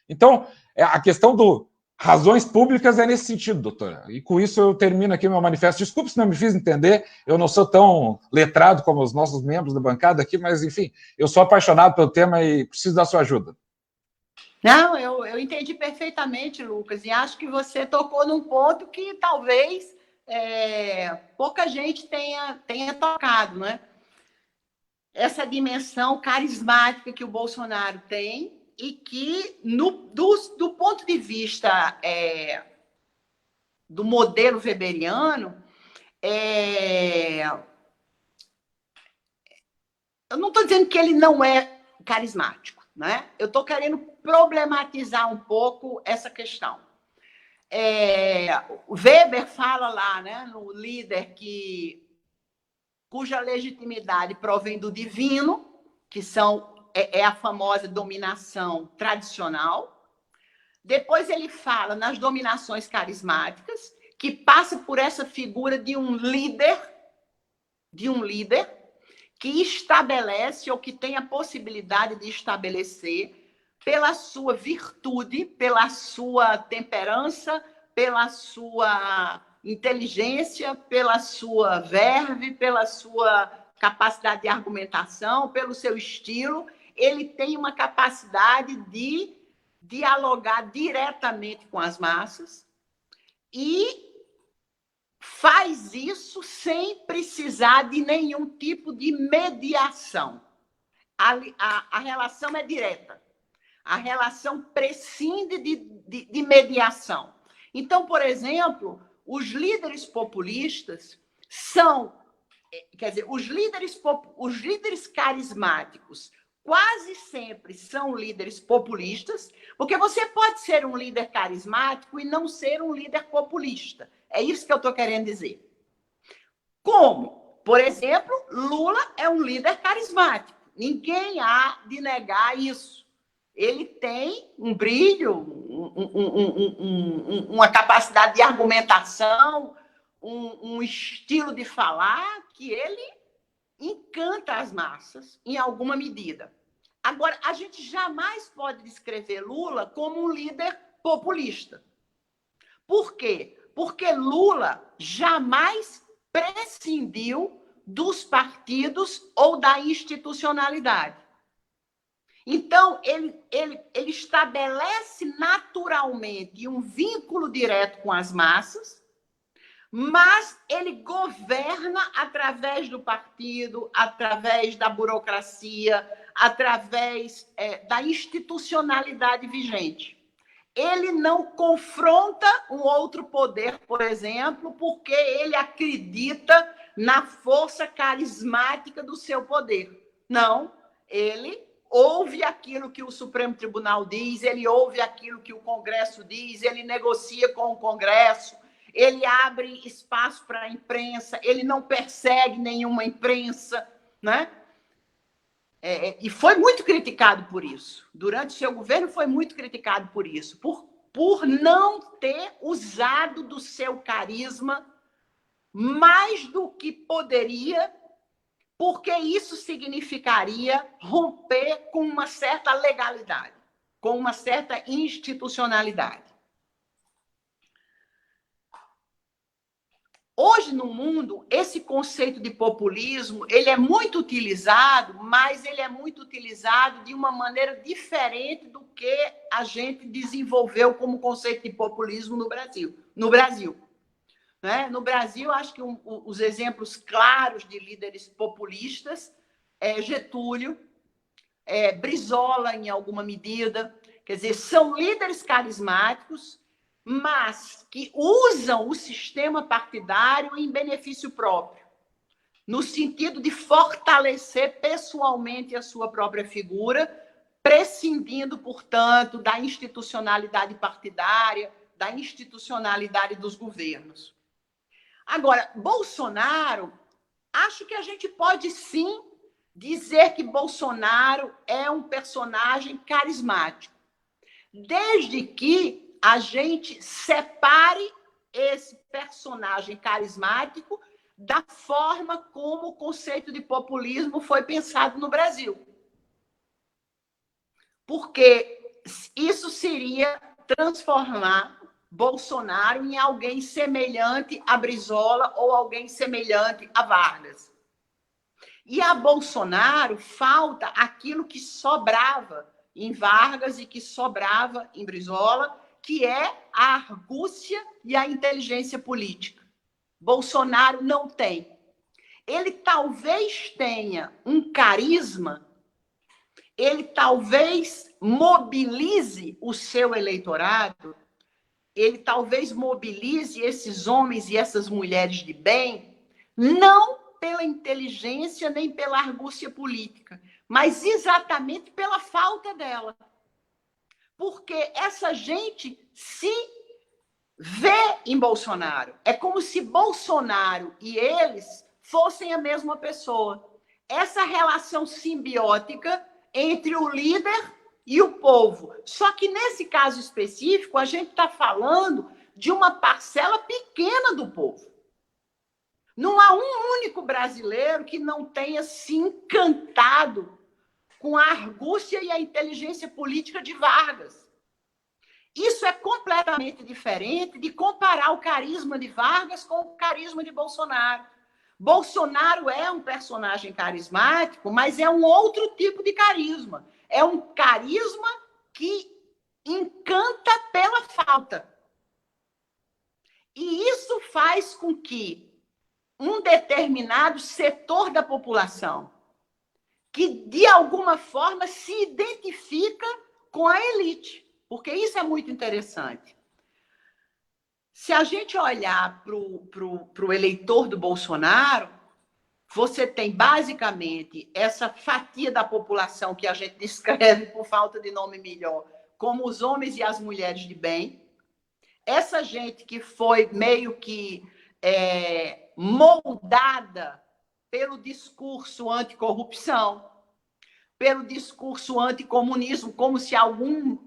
Então, a questão do razões públicas é nesse sentido, doutora. E com isso eu termino aqui o meu manifesto. Desculpe se não me fiz entender, eu não sou tão letrado como os nossos membros da bancada aqui, mas, enfim, eu sou apaixonado pelo tema e preciso da sua ajuda. Não, eu entendi perfeitamente, Lucas, e acho que você tocou num ponto que talvez pouca gente tenha tocado, né? Essa dimensão carismática que o Bolsonaro tem e que, do ponto de vista do modelo weberiano, eu não estou dizendo que ele não é carismático, né? Eu estou querendo problematizar um pouco essa questão. O Weber fala lá, né, no Líder, cuja legitimidade provém do divino, que é a famosa dominação tradicional. Depois ele fala nas dominações carismáticas, que passa por essa figura de um líder que estabelece ou que tem a possibilidade de estabelecer, pela sua virtude, pela sua temperança, pela sua inteligência, pela sua verve, pela sua capacidade de argumentação, pelo seu estilo, ele tem uma capacidade de dialogar diretamente com as massas e faz isso sem precisar de nenhum tipo de mediação. A relação é direta. A relação prescinde de mediação. Então, por exemplo, os líderes populistas são, quer dizer, os líderes carismáticos quase sempre são líderes populistas, porque você pode ser um líder carismático e não ser um líder populista. É isso que eu estou querendo dizer. Como? Por exemplo, Lula é um líder carismático. Ninguém há de negar isso. Ele tem um brilho, uma capacidade de argumentação, um estilo de falar que ele encanta as massas em alguma medida. Agora, a gente jamais pode descrever Lula como um líder populista. Por quê? Porque Lula jamais prescindiu dos partidos ou da institucionalidade. Então, ele estabelece naturalmente um vínculo direto com as massas, mas ele governa através do partido, através da burocracia, através da institucionalidade vigente. Ele não confronta um outro poder, por exemplo, porque ele acredita na força carismática do seu poder. Não, ele ouve aquilo que o Supremo Tribunal diz, ele ouve aquilo que o Congresso diz, ele negocia com o Congresso, ele abre espaço para a imprensa, ele não persegue nenhuma imprensa, né? E foi muito criticado por isso. Durante seu governo foi muito criticado por isso, por não ter usado do seu carisma mais do que poderia, porque isso significaria romper com uma certa legalidade, com uma certa institucionalidade. Hoje, no mundo, esse conceito de populismo, ele é muito utilizado, mas ele é muito utilizado de uma maneira diferente do que a gente desenvolveu como conceito de populismo no Brasil. Né? No Brasil, acho que os exemplos claros de líderes populistas é Getúlio, Brizola, em alguma medida. Quer dizer, são líderes carismáticos, mas que usam o sistema partidário em benefício próprio, no sentido de fortalecer pessoalmente a sua própria figura, prescindindo, portanto, da institucionalidade partidária, da institucionalidade dos governos. Agora, Bolsonaro, acho que a gente pode sim dizer que Bolsonaro é um personagem carismático, desde que a gente separe esse personagem carismático da forma como o conceito de populismo foi pensado no Brasil. Porque isso seria transformar Bolsonaro em alguém semelhante a Brizola ou alguém semelhante a Vargas. E a Bolsonaro falta aquilo que sobrava em Vargas e que sobrava em Brizola, que é a argúcia e a inteligência política. Bolsonaro não tem. Ele talvez tenha um carisma, ele talvez mobilize o seu eleitorado, ele talvez mobilize esses homens e essas mulheres de bem, não pela inteligência nem pela argúcia política, mas exatamente pela falta dela. Porque essa gente se vê em Bolsonaro. É como se Bolsonaro e eles fossem a mesma pessoa. Essa relação simbiótica entre o líder e o povo. Só que nesse caso específico, a gente está falando de uma parcela pequena do povo. Não há um único brasileiro que não tenha se encantado com a argúcia e a inteligência política de Vargas. Isso é completamente diferente de comparar o carisma de Vargas com o carisma de Bolsonaro. Bolsonaro é um personagem carismático, mas é um outro tipo de carisma. É um carisma que encanta pela falta. E isso faz com que um determinado setor da população, que de alguma forma se identifica com a elite, porque isso é muito interessante. Se a gente olhar para o eleitor do Bolsonaro, você tem basicamente essa fatia da população que a gente descreve, por falta de nome melhor, como os homens e as mulheres de bem. Essa gente que foi meio que moldada pelo discurso anticorrupção, pelo discurso anticomunismo, como se em algum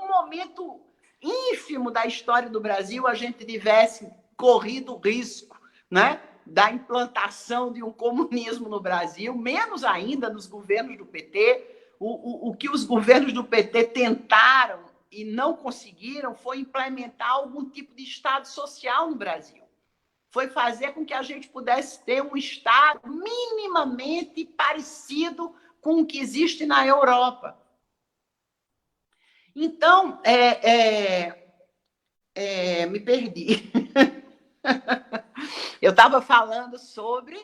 momento ínfimo da história do Brasil a gente tivesse corrido o risco, né, da implantação de um comunismo no Brasil, menos ainda nos governos do PT. O que os governos do PT tentaram e não conseguiram foi implementar algum tipo de Estado social no Brasil. Foi fazer com que a gente pudesse ter um Estado minimamente parecido com o que existe na Europa. Então, me perdi. Eu estava falando sobre...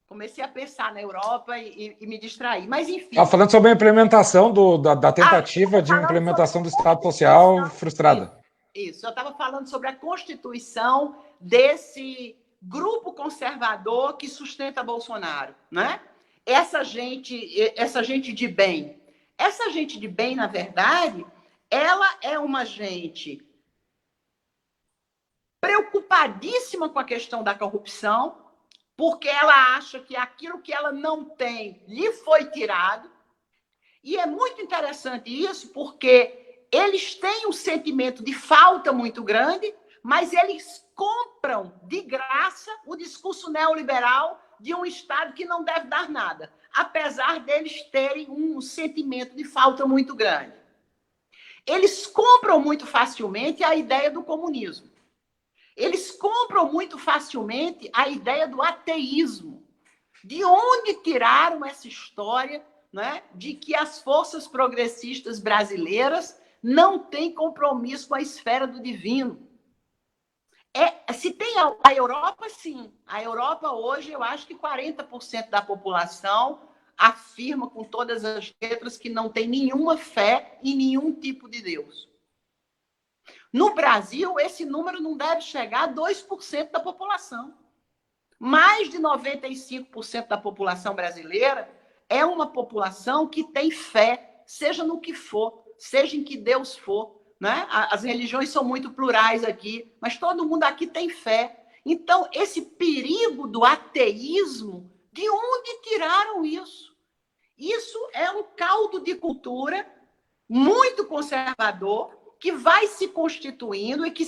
Comecei a pensar na Europa e me distrair. Mas, enfim... Estava falando sobre a implementação da tentativa de implementação do Estado Social frustrada. Isso. Eu estava falando sobre a constituição desse grupo conservador que sustenta Bolsonaro, né? Essa gente de bem. Essa gente de bem, na verdade, ela é uma gente preocupadíssima com a questão da corrupção, porque ela acha que aquilo que ela não tem lhe foi tirado. E é muito interessante isso, porque eles têm um sentimento de falta muito grande, mas eles compram de graça o discurso neoliberal de um Estado que não deve dar nada, apesar deles terem um sentimento de falta muito grande. Eles compram muito facilmente a ideia do comunismo. Eles compram muito facilmente a ideia do ateísmo. De onde tiraram essa história, né, de que as forças progressistas brasileiras não têm compromisso com a esfera do divino? Se tem a Europa, sim. A Europa hoje, eu acho que 40% da população afirma com todas as letras que não tem nenhuma fé em nenhum tipo de Deus. No Brasil, esse número não deve chegar a 2% da população. Mais de 95% da população brasileira é uma população que tem fé, seja no que for, seja em que Deus for, né? As religiões são muito plurais aqui, mas todo mundo aqui tem fé. Então, esse perigo do ateísmo, de onde tiraram isso? Isso é um caldo de cultura muito conservador, que vai se constituindo e que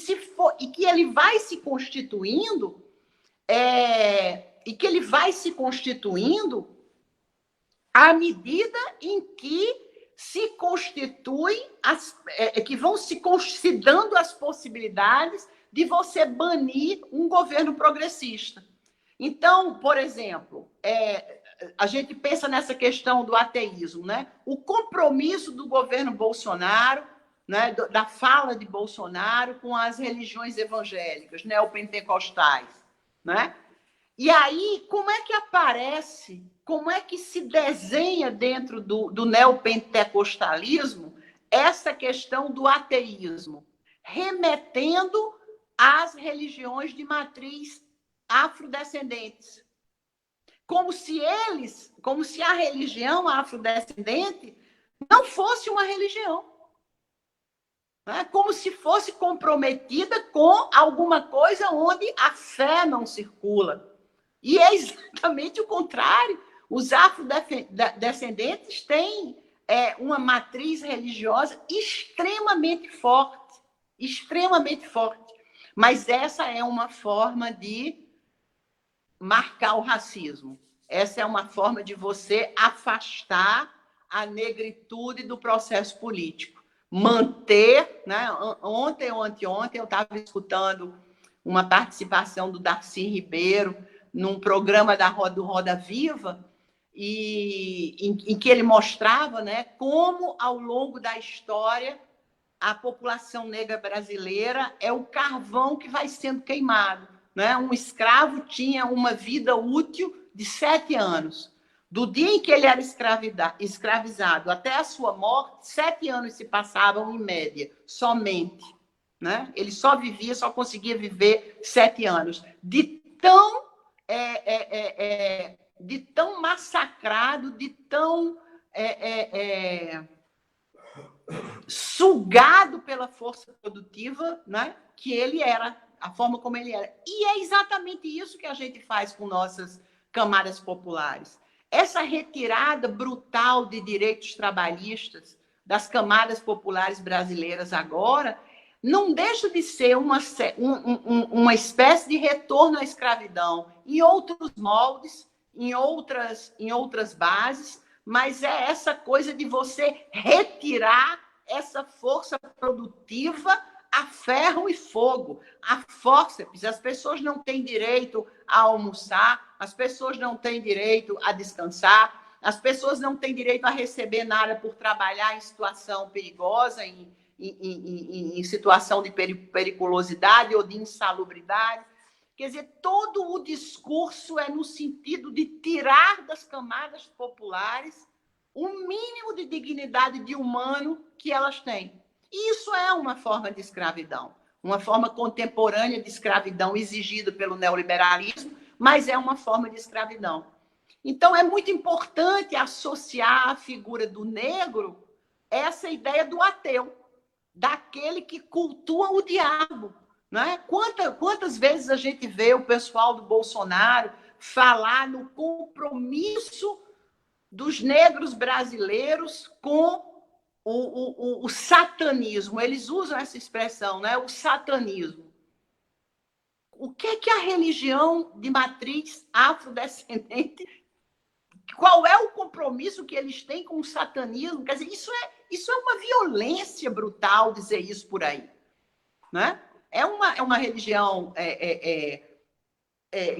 ele vai se constituindo à medida em que se constituem que vão se dando as possibilidades de você banir um governo progressista. Então, por exemplo, a gente pensa nessa questão do ateísmo, né? O compromisso do governo Bolsonaro, né, da fala de Bolsonaro com as religiões evangélicas, neopentecostais, né? E aí, como é que aparece, como é que se desenha dentro do neopentecostalismo essa questão do ateísmo, remetendo às religiões de matriz afrodescendentes? Como se a religião afrodescendente não fosse uma religião. Como se fosse comprometida com alguma coisa onde a fé não circula. E é exatamente o contrário. Os afrodescendentes têm uma matriz religiosa extremamente forte. Extremamente forte. Mas essa é uma forma de marcar o racismo. Essa é uma forma de você afastar a negritude do processo político. Manter, né? Ontem ou anteontem eu estava escutando uma participação do Darcy Ribeiro num programa do Roda Viva, em que ele mostrava, né, como ao longo da história a população negra brasileira é o carvão que vai sendo queimado, né? Um escravo tinha uma vida útil de 7 anos. Do dia em que ele era escravizado até a sua morte, 7 anos se passavam em média, somente. Né? Ele só conseguia viver 7 anos. De tão massacrado, de tão sugado pela força produtiva, né? Que ele era, a forma como ele era. E é exatamente isso que a gente faz com nossas camadas populares. Essa retirada brutal de direitos trabalhistas das camadas populares brasileiras agora não deixa de ser uma espécie de retorno à escravidão em outros moldes, em outras bases, mas é essa coisa de você retirar essa força produtiva a ferro e fogo, a fórceps. As pessoas não têm direito a almoçar, as pessoas não têm direito a descansar, as pessoas não têm direito a receber nada por trabalhar em situação perigosa, em situação de periculosidade ou de insalubridade. Quer dizer, todo o discurso é no sentido de tirar das camadas populares o mínimo de dignidade de humano que elas têm. E isso é uma forma de escravidão, uma forma contemporânea de escravidão exigida pelo neoliberalismo, mas é uma forma de escravidão. Então, é muito importante associar à figura do negro essa ideia do ateu, daquele que cultua o diabo. Né? Quantas vezes a gente vê o pessoal do Bolsonaro falar no compromisso dos negros brasileiros com o satanismo? Eles usam essa expressão, né? O satanismo. O que é que a religião de matriz afrodescendente, qual é o compromisso que eles têm com o satanismo? Quer dizer, isso é uma violência brutal dizer isso por aí. Né? É uma religião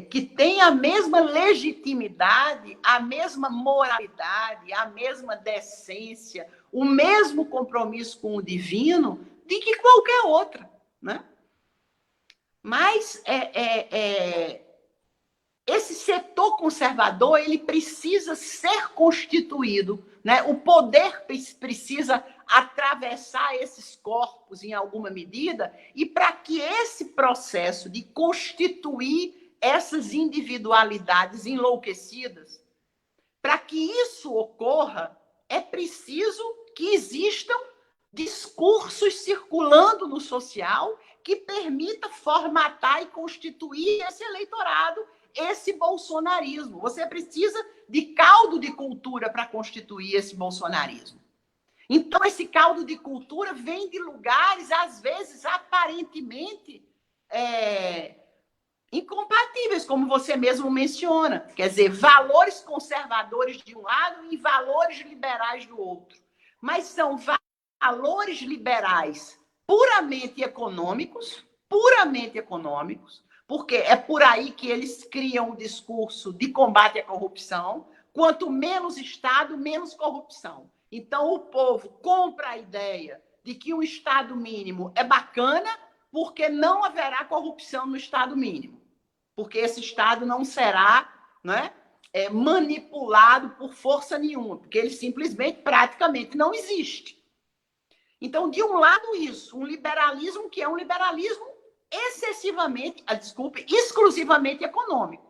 que tem a mesma legitimidade, a mesma moralidade, a mesma decência, o mesmo compromisso com o divino de que qualquer outra. Né? Mas esse setor conservador ele precisa ser constituído. Né? O poder precisa atravessar esses corpos em alguma medida, e para que esse processo de constituir essas individualidades enlouquecidas, para que isso ocorra, é preciso que existam discursos circulando no social que permita formatar e constituir esse eleitorado, esse bolsonarismo. Você precisa de caldo de cultura para constituir esse bolsonarismo. Então, esse caldo de cultura vem de lugares, às vezes, aparentemente incompatíveis, como você mesmo menciona. Quer dizer, valores conservadores de um lado e valores liberais do outro. Mas são valores liberais puramente econômicos, porque é por aí que eles criam o discurso de combate à corrupção. Quanto menos Estado, menos corrupção. Então, o povo compra a ideia de que um Estado mínimo é bacana porque não haverá corrupção no Estado mínimo. Porque esse Estado não será, né, manipulado por força nenhuma, porque ele simplesmente, praticamente, não existe. Então, de um lado, isso, um liberalismo que é um liberalismo exclusivamente econômico.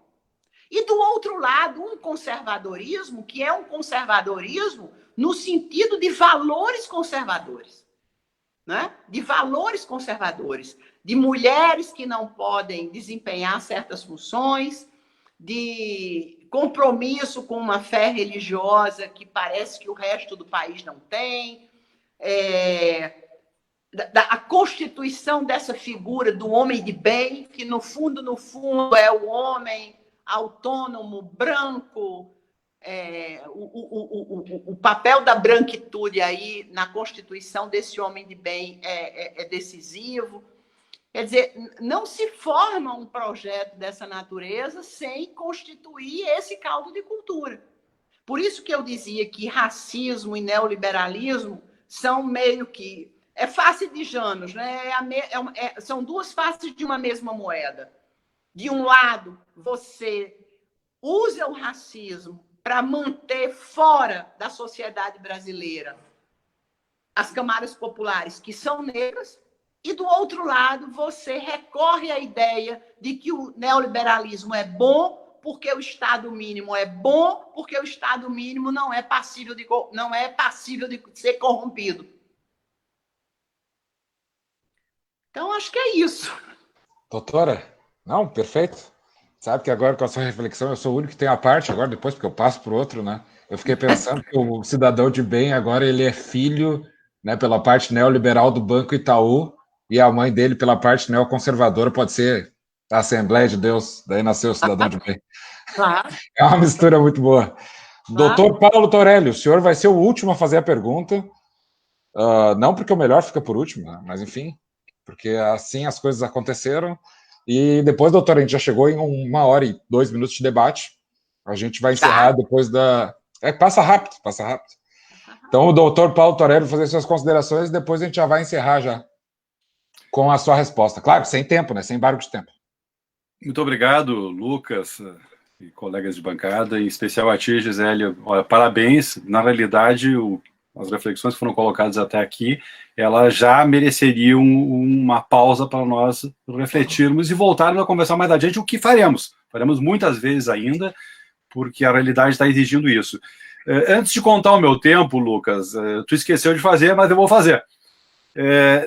E, do outro lado, um conservadorismo que é um conservadorismo no sentido de valores conservadores. Né? De valores conservadores, de mulheres que não podem desempenhar certas funções, de compromisso com uma fé religiosa que parece que o resto do país não tem, a constituição dessa figura do homem de bem, que no fundo é o homem autônomo, branco. O papel da branquitude aí na constituição desse homem de bem é decisivo. Quer dizer, não se forma um projeto dessa natureza sem constituir esse caldo de cultura. Por isso que eu dizia que racismo e neoliberalismo são meio que... É face de Janos, né? São duas faces de uma mesma moeda. De um lado, você usa o racismo para manter fora da sociedade brasileira as camadas populares que são negras, e, do outro lado, você recorre à ideia de que o neoliberalismo é bom porque o Estado mínimo é bom, porque o Estado mínimo não é passível de ser corrompido. Então, acho que é isso. Doutora, não, perfeito. Sabe que agora, com a sua reflexão, eu sou o único que tem a parte agora, depois, porque eu passo para o outro, né? Eu fiquei pensando que o cidadão de bem agora, ele é filho, né, pela parte neoliberal do Banco Itaú, e a mãe dele, pela parte neoconservadora, pode ser a Assembleia de Deus, daí nasceu o cidadão de bem. Claro. É uma mistura muito boa. Claro. Doutor Paulo Torelli, o senhor vai ser o último a fazer a pergunta, não porque o melhor fica por último, né? Mas enfim, porque assim as coisas aconteceram, e depois, doutor, a gente já chegou em 1h02 de debate, a gente vai encerrar depois da... Passa rápido. Então, o doutor Paulo Torelli vai fazer suas considerações, e depois a gente já vai encerrar já com a sua resposta. Claro, sem tempo, né? Sem embargo de tempo. Muito obrigado, Lucas e colegas de bancada, em especial a ti, Gisele. Olha, parabéns. Na realidade, as reflexões que foram colocadas até aqui, elas já mereceriam uma pausa para nós refletirmos e voltarmos a conversar mais adiante, o que faremos. Faremos muitas vezes ainda, porque a realidade está exigindo isso. Antes de contar o meu tempo, Lucas, tu esqueceu de fazer, mas eu vou fazer.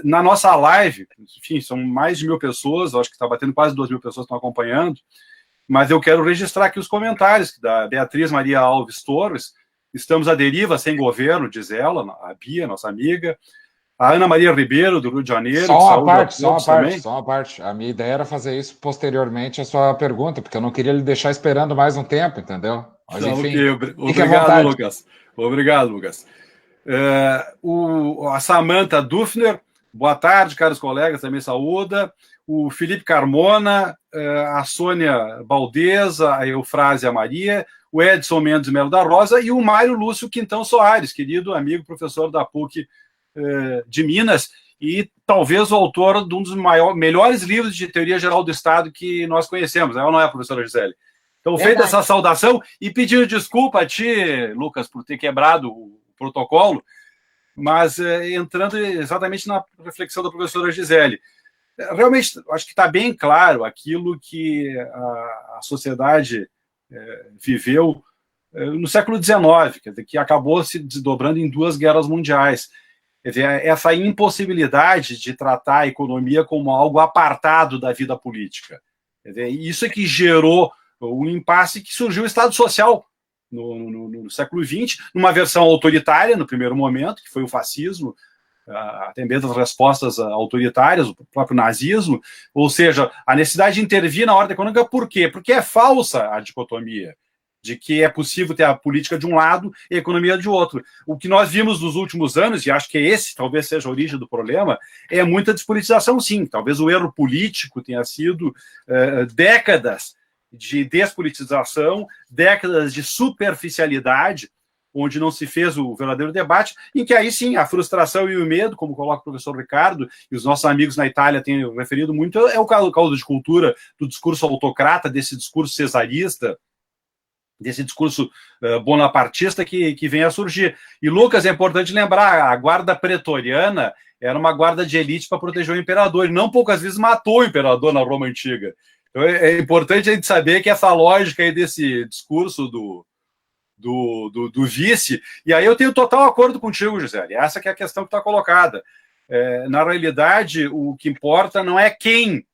Na nossa live, enfim, são mais de 1.000 pessoas, acho que está batendo quase 2.000 pessoas que estão acompanhando, mas eu quero registrar aqui os comentários da Beatriz Maria Alves Torres. Estamos à deriva, sem governo, diz ela, a Bia, nossa amiga, a Ana Maria Ribeiro, do Rio de Janeiro. Só uma parte. A minha ideia era fazer isso posteriormente à sua pergunta, porque eu não queria lhe deixar esperando mais um tempo, entendeu? Mas enfim, obrigado, Lucas. Obrigado, Lucas. A Samantha Dufner, boa tarde, caros colegas, também saúda. O Felipe Carmona, a Sônia Baldeza, a Eufrásia Maria, o Edson Mendes Melo da Rosa e o Mário Lúcio Quintão Soares, querido amigo, professor da PUC de Minas, e talvez o autor de um dos melhores livros de teoria geral do Estado que nós conhecemos, ou não é, professora Gisele? Então, feita essa saudação, e pedindo desculpa a ti, Lucas, por ter quebrado o protocolo, mas entrando exatamente na reflexão da professora Gisele. Realmente, acho que está bem claro aquilo que a sociedade viveu no século XIX, quer dizer, que acabou se desdobrando em 2 guerras mundiais. Quer dizer, essa impossibilidade de tratar a economia como algo apartado da vida política. Quer dizer, isso é que gerou um impasse que surgiu o Estado Social no século XX, numa versão autoritária, no primeiro momento, que foi o fascismo, até mesmo as respostas autoritárias, o próprio nazismo, ou seja, a necessidade de intervir na ordem econômica, por quê? Porque é falsa a dicotomia de que é possível ter a política de um lado e a economia de outro. O que nós vimos nos últimos anos, e acho que esse talvez seja a origem do problema, é muita despolitização, sim. Talvez o erro político tenha sido décadas de despolitização, décadas de superficialidade, onde não se fez o verdadeiro debate, em que aí sim a frustração e o medo, como coloca o professor Ricardo, e os nossos amigos na Itália têm referido muito, é o caldo de cultura do discurso autocrata, desse discurso cesarista, desse discurso bonapartista que vem a surgir. E, Lucas, é importante lembrar, a guarda pretoriana era uma guarda de elite para proteger o imperador, e não poucas vezes matou o imperador na Roma Antiga. Então é importante a gente saber que essa lógica aí desse discurso do vice, e aí eu tenho total acordo contigo, Gisele, essa que é a questão que está colocada. Na realidade, o que importa não é quem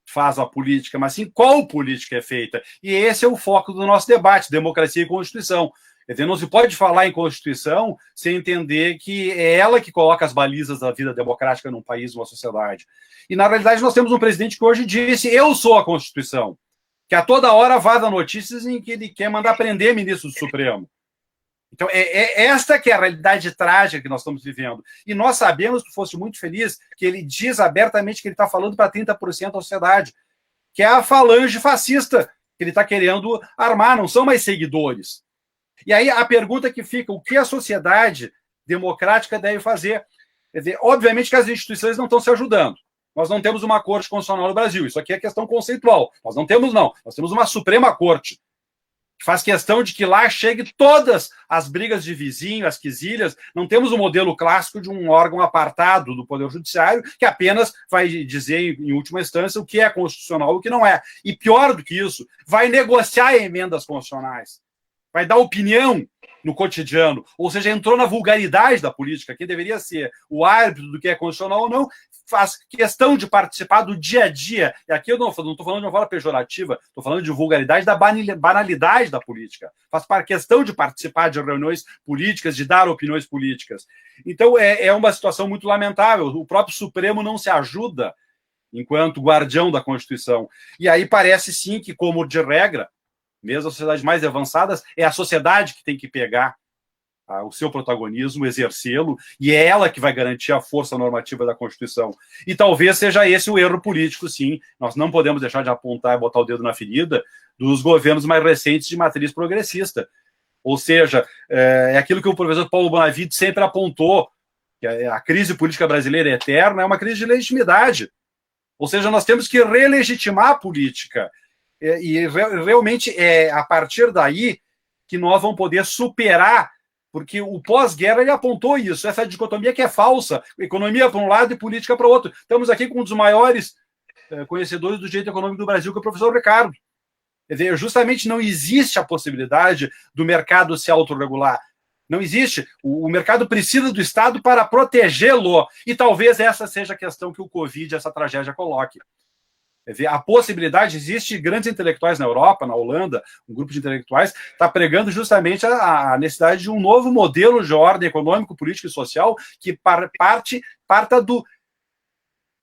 faz a política, mas sim qual política é feita. E esse é o foco do nosso debate, democracia e Constituição. Quer dizer, não se pode falar em Constituição sem entender que é ela que coloca as balizas da vida democrática num país, numa sociedade. E, na realidade, nós temos um presidente que hoje disse: eu sou a Constituição, que a toda hora vaza notícias em que ele quer mandar prender ministro do Supremo. Então, esta que é a realidade trágica que nós estamos vivendo. E nós sabemos, que fosse muito feliz, que ele diz abertamente que ele está falando para 30% da sociedade, que é a falange fascista que ele está querendo armar, não são mais seguidores. E aí a pergunta que fica: o que a sociedade democrática deve fazer? Quer dizer, obviamente que as instituições não estão se ajudando. Nós não temos uma corte constitucional no Brasil. Isso aqui é questão conceitual. Nós não temos, não. Nós temos uma Suprema Corte. faz questão de que lá chegue todas as brigas de vizinho, as quesilhas. Não temos o modelo clássico de um órgão apartado do Poder Judiciário que apenas vai dizer, em última instância, o que é constitucional e o que não é. E pior do que isso, vai negociar emendas constitucionais, vai dar opinião no cotidiano, ou seja, entrou na vulgaridade da política, que deveria ser o árbitro do que é constitucional ou não, faz questão de participar do dia a dia. E aqui eu não estou falando de uma forma pejorativa, estou falando de vulgaridade da banalidade da política. Faz questão de participar de reuniões políticas, de dar opiniões políticas. Então, é uma situação muito lamentável. O próprio Supremo não se ajuda enquanto guardião da Constituição. E aí parece, sim, que, como de regra, mesmo as sociedades mais avançadas, é a sociedade que tem que pegar o seu protagonismo, exercê-lo, e é ela que vai garantir a força normativa da Constituição. E talvez seja esse o erro político, sim. Nós não podemos deixar de apontar e botar o dedo na ferida dos governos mais recentes de matriz progressista. Ou seja, é aquilo que o professor Paulo Bonavide sempre apontou, que a crise política brasileira eterna é uma crise de legitimidade. Ou seja, nós temos que relegitimar a política. E realmente é a partir daí que nós vamos poder superar, porque o pós-guerra ele apontou isso, essa dicotomia que é falsa, economia para um lado e política para o outro. Estamos aqui com um dos maiores conhecedores do direito econômico do Brasil, que é o professor Ricardo. Quer dizer, justamente não existe a possibilidade do mercado se autorregular. Não existe. O mercado precisa do Estado para protegê-lo. E talvez essa seja a questão que o Covid, essa tragédia, coloque. A possibilidade, existe grandes intelectuais na Europa, na Holanda, um grupo de intelectuais está pregando justamente a necessidade de um novo modelo de ordem econômico, político e social que parta do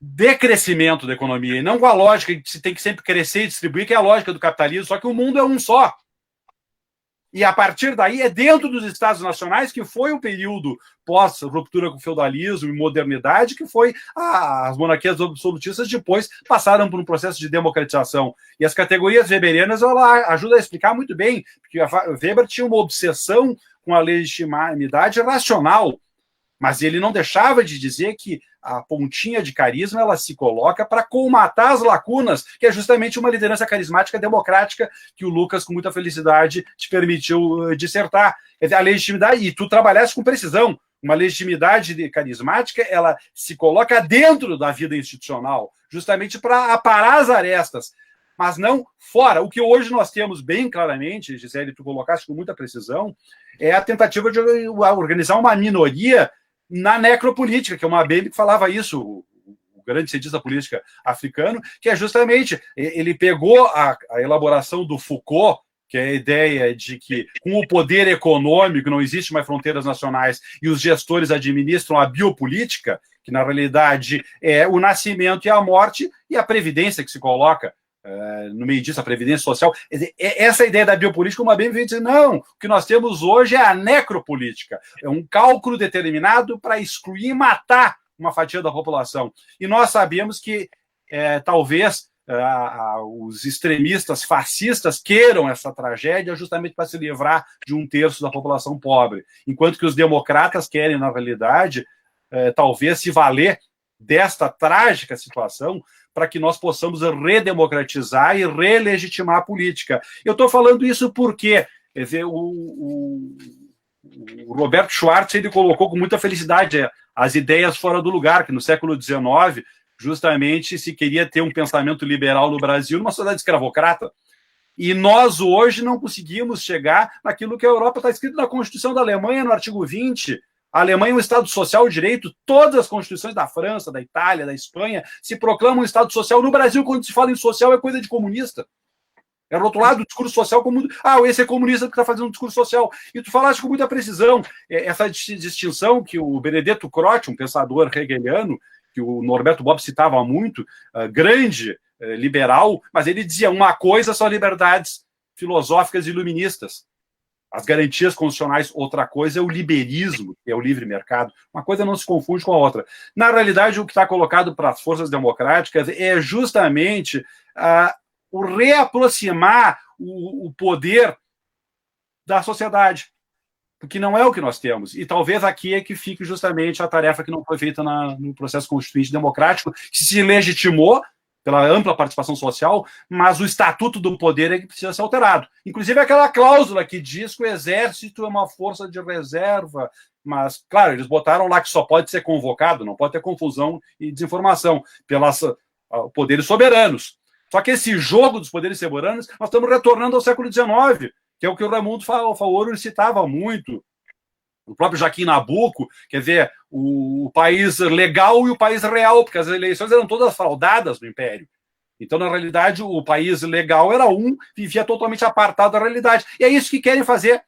decrescimento da economia, e não com a lógica de que se tem que sempre crescer e distribuir, que é a lógica do capitalismo, só que o mundo é um só. E a partir daí é dentro dos Estados nacionais que foi o período pós-ruptura com o feudalismo e modernidade, que foi as monarquias absolutistas depois passaram por um processo de democratização. E as categorias weberianas ela ajuda a explicar muito bem, porque Weber tinha uma obsessão com a legitimidade racional, mas ele não deixava de dizer que a pontinha de carisma ela se coloca para colmatar as lacunas, que é justamente uma liderança carismática democrática que o Lucas, com muita felicidade, te permitiu dissertar. A legitimidade, e tu trabalhaste com precisão, uma legitimidade carismática, ela se coloca dentro da vida institucional, justamente para aparar as arestas, mas não fora. O que hoje nós temos bem claramente, Gisele, tu colocaste com muita precisão, é a tentativa de organizar uma minoria na necropolítica, que é uma Baby que falava isso, o grande cientista política africano, que é justamente, ele pegou a elaboração do Foucault, que é a ideia de que com o poder econômico não existe mais fronteiras nacionais e os gestores administram a biopolítica, que na realidade é o nascimento e a morte e a previdência que se coloca no meio disso, a previdência social. Essa ideia da biopolítica, uma bem vem dizer, não, o que nós temos hoje é a necropolítica, é um cálculo determinado para excluir e matar uma fatia da população. E nós sabemos que talvez os extremistas fascistas queiram essa tragédia justamente para se livrar de um terço da população pobre, enquanto que os democratas querem, na realidade, talvez se valer desta trágica situação para que nós possamos redemocratizar e relegitimar a política. Eu estou falando isso porque, quer dizer, o Roberto Schwartz ele colocou com muita felicidade as ideias fora do lugar, que no século XIX, justamente, se queria ter um pensamento liberal no Brasil, numa sociedade escravocrata. E nós hoje não conseguimos chegar naquilo que a Europa está escrito na Constituição da Alemanha, no artigo 20, a Alemanha é um Estado social de direito. Todas as constituições da França, da Itália, da Espanha se proclamam um Estado social. No Brasil, quando se fala em social, é coisa de comunista. É do outro lado o discurso social como... esse é comunista que está fazendo um discurso social. E tu falaste com muita precisão. Essa distinção que o Benedetto Croce, um pensador hegeliano, que o Norberto Bobbio citava muito, grande, liberal, mas ele dizia uma coisa são liberdades filosóficas e iluministas. As garantias constitucionais, outra coisa é o liberismo, que é o livre mercado. Uma coisa não se confunde com a outra. Na realidade, o que está colocado para as forças democráticas é justamente o reaproximar o poder da sociedade, porque não é o que nós temos. E talvez aqui é que fique justamente a tarefa que não foi feita no processo constituinte democrático, que se legitimou pela ampla participação social, mas o estatuto do poder é que precisa ser alterado. Inclusive aquela cláusula que diz que o exército é uma força de reserva, mas, claro, eles botaram lá que só pode ser convocado, não pode ter confusão e desinformação, pelos poderes soberanos. Só que esse jogo dos poderes soberanos, nós estamos retornando ao século XIX, que é o que o Raimundo Faoro citava muito. O próprio Joaquim Nabuco, quer dizer, o país legal e o país real, porque as eleições eram todas fraudadas no Império. Então, na realidade, o país legal era vivia totalmente apartado da realidade. E é isso que querem fazer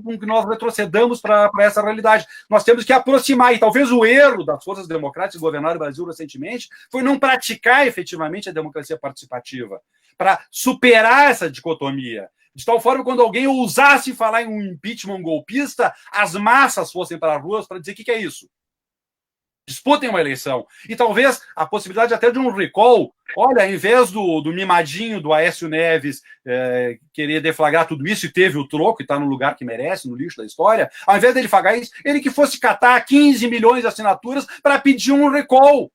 com que nós retrocedamos para essa realidade. Nós temos que aproximar, e talvez o erro das forças democráticas que governaram o Brasil recentemente foi não praticar efetivamente a democracia participativa, para superar essa dicotomia. De tal forma, quando alguém ousasse falar em um impeachment golpista, as massas fossem para as ruas para dizer o que é isso. Disputem uma eleição. E talvez a possibilidade até de um recall. Olha, ao invés do mimadinho do Aécio Neves querer deflagrar tudo isso, e teve o troco, e está no lugar que merece, no lixo da história, ao invés dele pagar isso, ele que fosse catar 15 milhões de assinaturas para pedir um recall.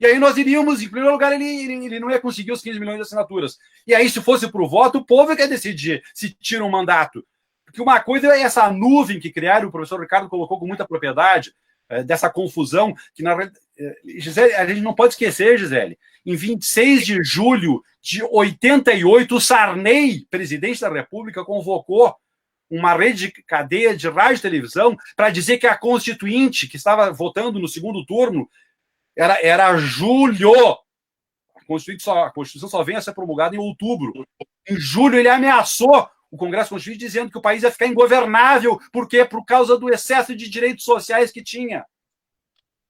E aí nós iríamos, em primeiro lugar, ele não ia conseguir os 15 milhões de assinaturas. E aí, se fosse para o voto, o povo quer decidir se tira um mandato. Porque uma coisa é essa nuvem que criaram, o professor Ricardo colocou com muita propriedade, dessa confusão, que na realidade, Gisele, a gente não pode esquecer, Gisele, em 26 de julho de 88, o Sarney, presidente da República, convocou uma rede de cadeia de rádio e televisão para dizer que a Constituinte, que estava votando no segundo turno, era julho. A Constituição só vem a ser promulgada em outubro. Em julho, ele ameaçou o Congresso Constituinte dizendo que o país ia ficar ingovernável. Por quê? Por causa do excesso de direitos sociais que tinha.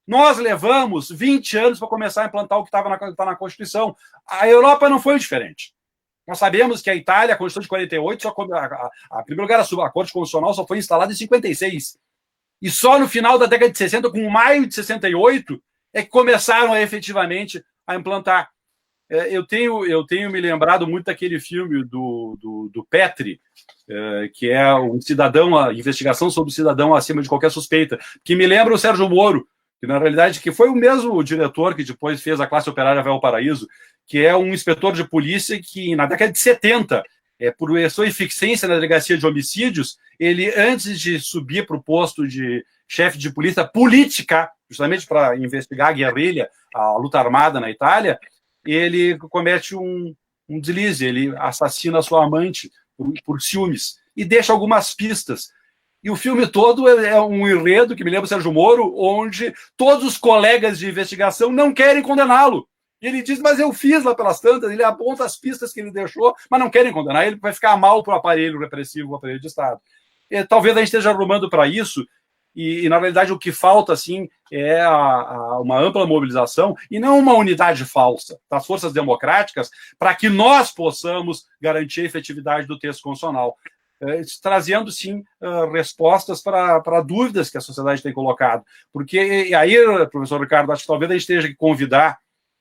Nós levamos 20 anos para começar a implantar o que estava na Constituição. A Europa não foi diferente. Nós sabemos que a Itália, a Constituição de 48, em primeiro lugar, a Corte Constitucional só foi instalada em 56. E só no final da década de 60, com maio de 68, é que começaram efetivamente a implantar. Eu tenho me lembrado muito daquele filme do Petri, que é um cidadão, a investigação sobre o cidadão acima de qualquer suspeita, que me lembra o Sérgio Moro, que na realidade que foi o mesmo diretor que depois fez A Classe Operária Vai ao Paraíso, que é um inspetor de polícia que na década de 70, por sua eficiência na delegacia de homicídios, ele, antes de subir para o posto de chefe de polícia política, justamente para investigar a guerrilha, a luta armada na Itália, ele comete um deslize, ele assassina a sua amante por ciúmes e deixa algumas pistas. E o filme todo é um enredo, que me lembra o Sérgio Moro, onde todos os colegas de investigação não querem condená-lo. E ele diz, mas eu fiz lá pelas tantas, ele aponta as pistas que ele deixou, mas não querem condenar, ele vai ficar mal para o aparelho repressivo, o aparelho de Estado. Talvez a gente esteja arrumando para isso, e, na realidade, o que falta, assim, é uma ampla mobilização e não uma unidade falsa das forças democráticas para que nós possamos garantir a efetividade do texto constitucional, trazendo, sim, respostas para dúvidas que a sociedade tem colocado. Porque, e aí, professor Ricardo, acho que talvez a gente tenha que convidar,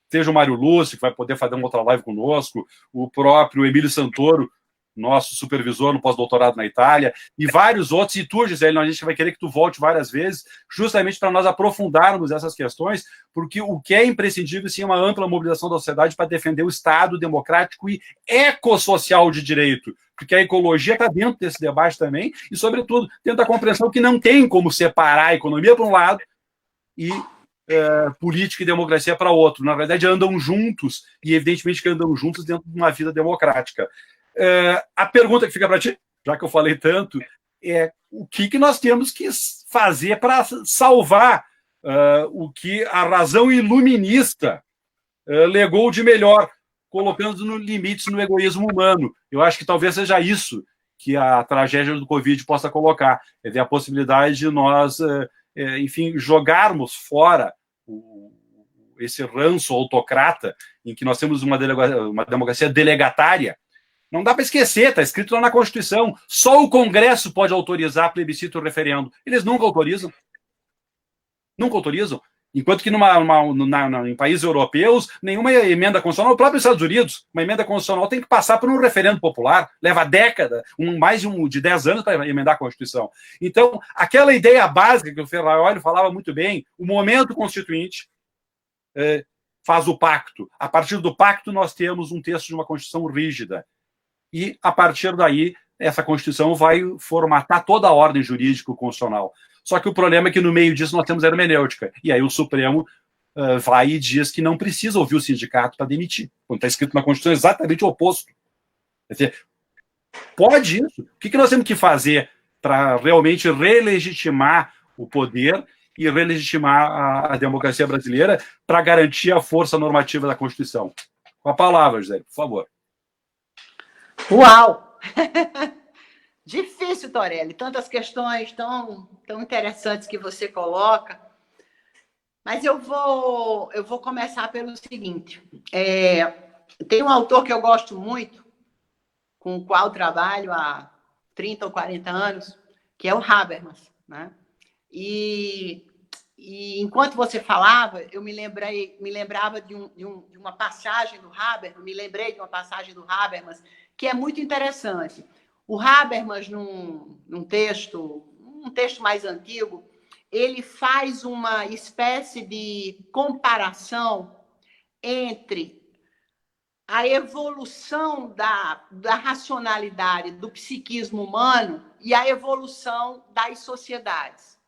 seja o Mário Lúcio, que vai poder fazer uma outra live conosco, o próprio Emílio Santoro, nosso supervisor no pós-doutorado na Itália, e vários outros, e tu, Gisele, a gente vai querer que tu volte várias vezes, justamente para nós aprofundarmos essas questões, porque o que é imprescindível, sim, é uma ampla mobilização da sociedade para defender o Estado democrático e ecossocial de direito, porque a ecologia está dentro desse debate também, e, sobretudo, dentro da compreensão que não tem como separar a economia para um lado e política e democracia para outro. Na verdade, andam juntos, e evidentemente que andam juntos dentro de uma vida democrática. A pergunta que fica para ti, já que eu falei tanto, é o que nós temos que fazer para salvar o que a razão iluminista legou de melhor, colocando no limites no egoísmo humano. Eu acho que talvez seja isso que a tragédia do Covid possa colocar, é a possibilidade de nós, enfim, jogarmos fora esse ranço autocrata em que nós temos uma democracia delegatária. Não dá para esquecer, está escrito lá na Constituição. Só o Congresso pode autorizar plebiscito ou referendo. Eles nunca autorizam. Nunca autorizam. Enquanto que em países europeus, nenhuma emenda constitucional, o próprio Estados Unidos, uma emenda constitucional tem que passar por um referendo popular, leva década, mais de 10 anos para emendar a Constituição. Então, aquela ideia básica que o Ferraioli falava muito bem, o momento constituinte, faz o pacto. A partir do pacto, nós temos um texto de uma Constituição rígida. E, a partir daí, essa Constituição vai formatar toda a ordem jurídico-constitucional. Só que o problema é que, no meio disso, nós temos a hermenêutica. E aí o Supremo vai e diz que não precisa ouvir o sindicato para demitir. Quando está escrito na Constituição, é exatamente o oposto. Quer dizer, pode isso? O que nós temos que fazer para realmente relegitimar o poder e relegitimar a democracia brasileira para garantir a força normativa da Constituição? Com a palavra, José, por favor. Uau! Difícil, Torelli. Tantas questões tão interessantes que você coloca. Mas eu vou começar pelo seguinte. Tem um autor que eu gosto muito, com o qual trabalho há 30 ou 40 anos, que é o Habermas, né? E enquanto você falava, eu me lembrava de uma passagem do Habermas, me lembrei de uma passagem do Habermas, que é muito interessante. O Habermas, num texto mais antigo, ele faz uma espécie de comparação entre a evolução da racionalidade do psiquismo humano e a evolução das sociedades.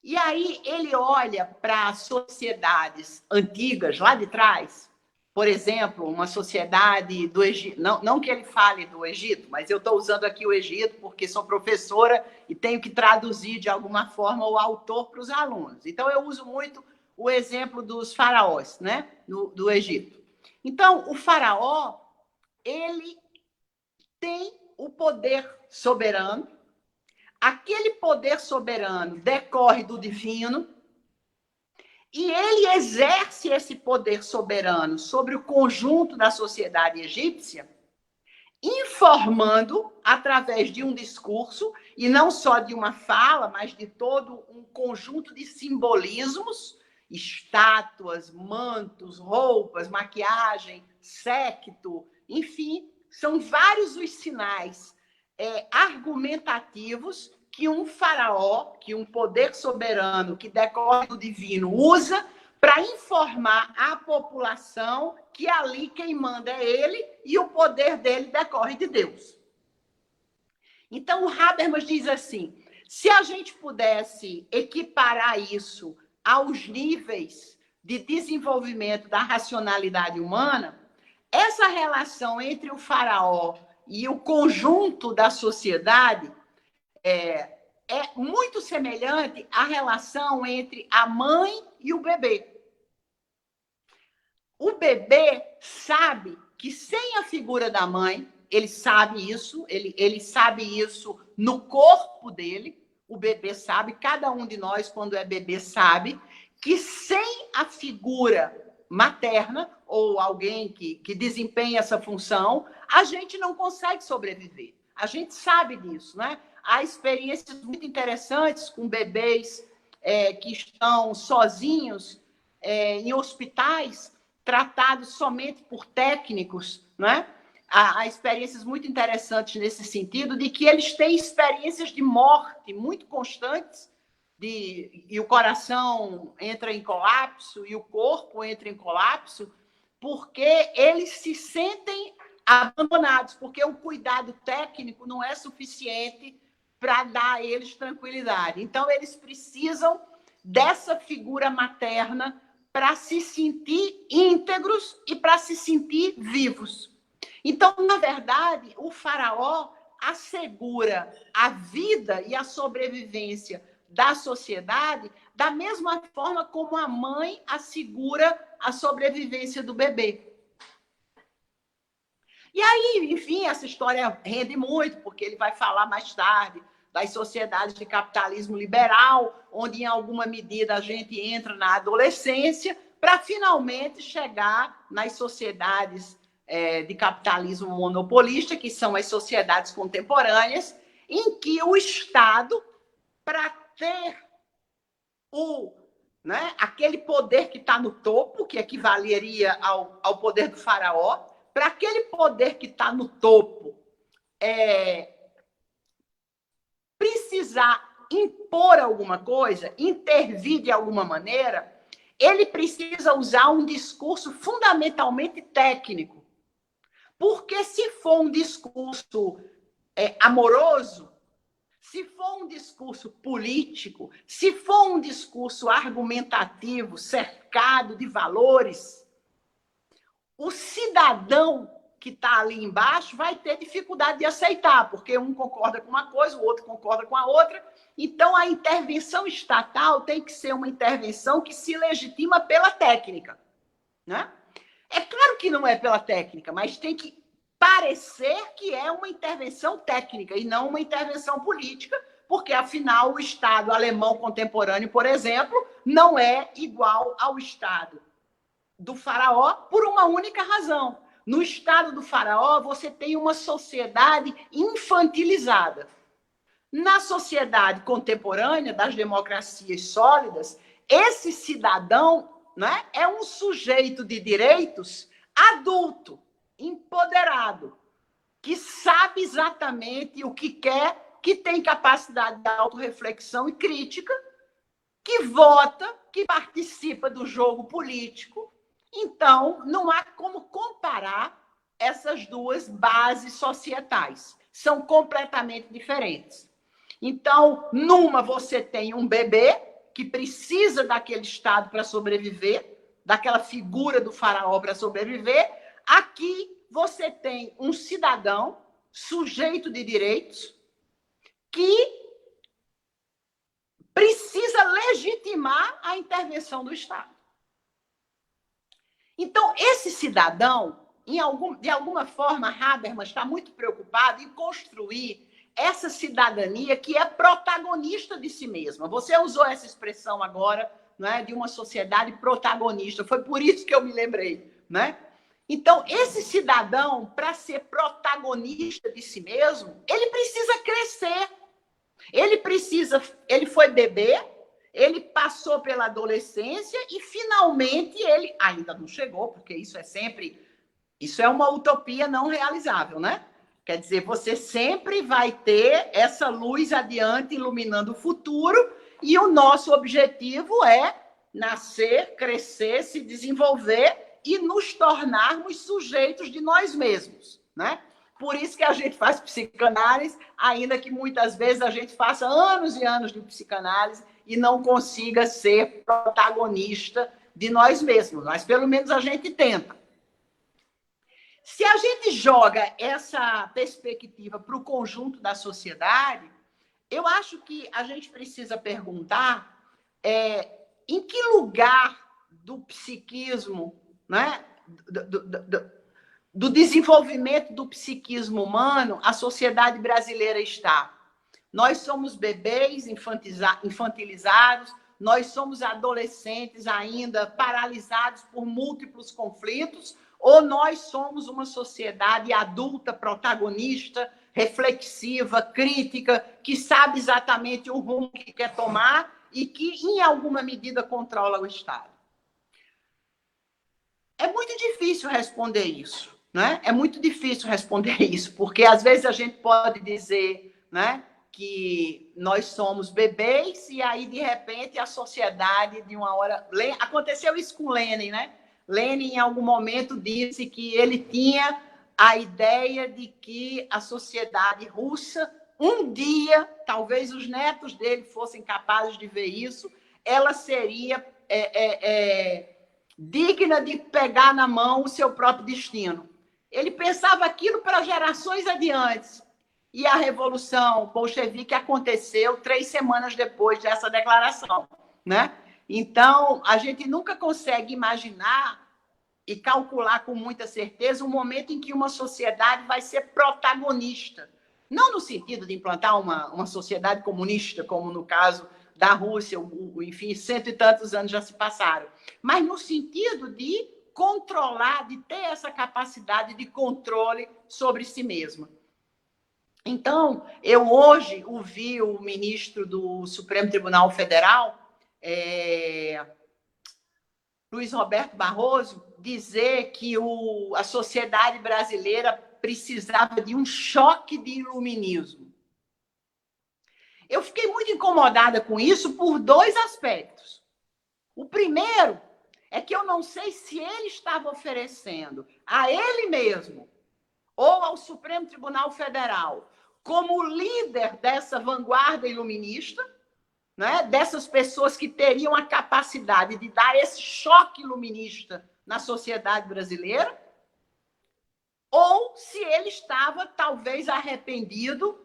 E aí ele olha para as sociedades antigas, lá de trás, por exemplo, uma sociedade do Egito, não que ele fale do Egito, mas eu estou usando aqui o Egito porque sou professora e tenho que traduzir de alguma forma o autor para os alunos. Então, eu uso muito o exemplo dos faraós, né, do Egito. Então, o faraó, ele tem o poder soberano. Aquele poder soberano decorre do divino e ele exerce esse poder soberano sobre o conjunto da sociedade egípcia, informando, através de um discurso, e não só de uma fala, mas de todo um conjunto de simbolismos, estátuas, mantos, roupas, maquiagem, séquito, enfim, são vários os sinais argumentativos que um faraó, que um poder soberano que decorre do divino usa para informar a população que ali quem manda é ele e o poder dele decorre de Deus. Então, o Habermas diz assim, se a gente pudesse equiparar isso aos níveis de desenvolvimento da racionalidade humana, essa relação entre o faraó e o conjunto da sociedade é muito semelhante à relação entre a mãe e o bebê. O bebê sabe que sem a figura da mãe, ele sabe isso, ele sabe isso no corpo dele, o bebê sabe, cada um de nós, quando é bebê, sabe que sem a figura materna ou alguém que desempenha essa função, a gente não consegue sobreviver. A gente sabe disso, né? Há experiências muito interessantes com bebês que estão sozinhos em hospitais, tratados somente por técnicos, né? Há experiências muito interessantes nesse sentido, de que eles têm experiências de morte muito constantes, e o coração entra em colapso e o corpo entra em colapso, porque eles se sentem abandonados, porque o cuidado técnico não é suficiente para dar a eles tranquilidade. Então, eles precisam dessa figura materna para se sentir íntegros e para se sentir vivos. Então, na verdade, o faraó assegura a vida e a sobrevivência da sociedade da mesma forma como a mãe assegura a sobrevivência do bebê. E aí, enfim, essa história rende muito, porque ele vai falar mais tarde das sociedades de capitalismo liberal, onde, em alguma medida, a gente entra na adolescência, para finalmente chegar nas sociedades de capitalismo monopolista, que são as sociedades contemporâneas, em que o Estado, para ter aquele poder que está no topo, que equivaleria ao poder do faraó, para aquele poder que está no topo precisar impor alguma coisa, intervir de alguma maneira, ele precisa usar um discurso fundamentalmente técnico. Porque se for um discurso amoroso, se for um discurso político, se for um discurso argumentativo, cercado de valores, o cidadão que está ali embaixo vai ter dificuldade de aceitar, porque um concorda com uma coisa, o outro concorda com a outra. Então, a intervenção estatal tem que ser uma intervenção que se legitima pela técnica, né? É claro que não é pela técnica, mas tem que parecer que é uma intervenção técnica e não uma intervenção política, porque, afinal, o Estado alemão contemporâneo, por exemplo, não é igual ao Estado do faraó por uma única razão. No Estado do faraó, você tem uma sociedade infantilizada. Na sociedade contemporânea, das democracias sólidas, esse cidadão, né, é um sujeito de direitos adulto, empoderado, que sabe exatamente o que quer, que tem capacidade de autorreflexão e crítica, que vota, que participa do jogo político. Então, não há como comparar essas duas bases societais. São completamente diferentes. Então, numa você tem um bebê que precisa daquele Estado para sobreviver, daquela figura do faraó para sobreviver. Aqui você tem um cidadão, sujeito de direitos, que precisa legitimar a intervenção do Estado. Então, esse cidadão, de alguma forma, Habermas está muito preocupado em construir essa cidadania que é protagonista de si mesma. Você usou essa expressão agora, né, de uma sociedade protagonista. Foi por isso que eu me lembrei, né? Então, esse cidadão, para ser protagonista de si mesmo, ele precisa crescer. Ele foi bebê, ele passou pela adolescência e, finalmente, ele ainda não chegou, porque isso é uma utopia não realizável, né? Quer dizer, você sempre vai ter essa luz adiante iluminando o futuro, e o nosso objetivo é nascer, crescer, se desenvolver e nos tornarmos sujeitos de nós mesmos, né? Por isso que a gente faz psicanálise, ainda que muitas vezes a gente faça anos e anos de psicanálise e não consiga ser protagonista de nós mesmos, mas pelo menos a gente tenta. Se a gente joga essa perspectiva para o conjunto da sociedade, eu acho que a gente precisa perguntar em que lugar do psiquismo, né, do desenvolvimento do psiquismo humano a sociedade brasileira está. Nós somos bebês infantilizados, nós somos adolescentes ainda paralisados por múltiplos conflitos, ou nós somos uma sociedade adulta, protagonista, reflexiva, crítica, que sabe exatamente o rumo que quer tomar e que, em alguma medida, controla o Estado? É muito difícil responder isso, né? É muito difícil responder isso, porque às vezes a gente pode dizer, né, que nós somos bebês e aí, de repente, a sociedade, de uma hora... Aconteceu isso com Lenin, né? Lenin, em algum momento, disse que ele tinha a ideia de que a sociedade russa, um dia, talvez os netos dele fossem capazes de ver isso, ela seria digna de pegar na mão o seu próprio destino. Ele pensava aquilo para gerações adiante. E a Revolução Bolchevique aconteceu 3 semanas depois dessa declaração, né? Então, a gente nunca consegue imaginar e calcular com muita certeza o momento em que uma sociedade vai ser protagonista. Não no sentido de implantar uma sociedade comunista, como no caso da Rússia, enfim, 100 e tantos anos já se passaram, mas no sentido de controlar, de ter essa capacidade de controle sobre si mesma. Então, eu hoje ouvi o ministro do Supremo Tribunal Federal, Luiz Roberto Barroso, dizer que a sociedade brasileira precisava de um choque de iluminismo. Eu fiquei muito incomodada com isso por 2 aspectos. O primeiro é que eu não sei se ele estava oferecendo a ele mesmo ou ao Supremo Tribunal Federal como líder dessa vanguarda iluminista, né, dessas pessoas que teriam a capacidade de dar esse choque iluminista na sociedade brasileira, ou se ele estava, talvez, arrependido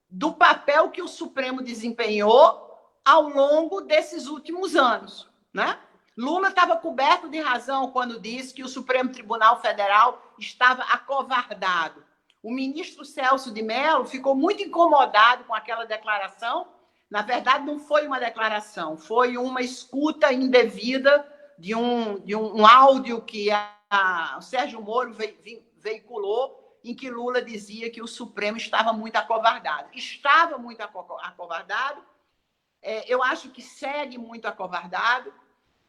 do papel que o Supremo desempenhou ao longo desses últimos anos, né? Lula estava coberto de razão quando disse que o Supremo Tribunal Federal estava acovardado. O ministro Celso de Mello ficou muito incomodado com aquela declaração. Na verdade, não foi uma declaração, foi uma escuta indevida de um áudio que o Sérgio Moro veiculou, em que Lula dizia que o Supremo estava muito acovardado. Estava muito acovardado, eu acho que segue muito acovardado.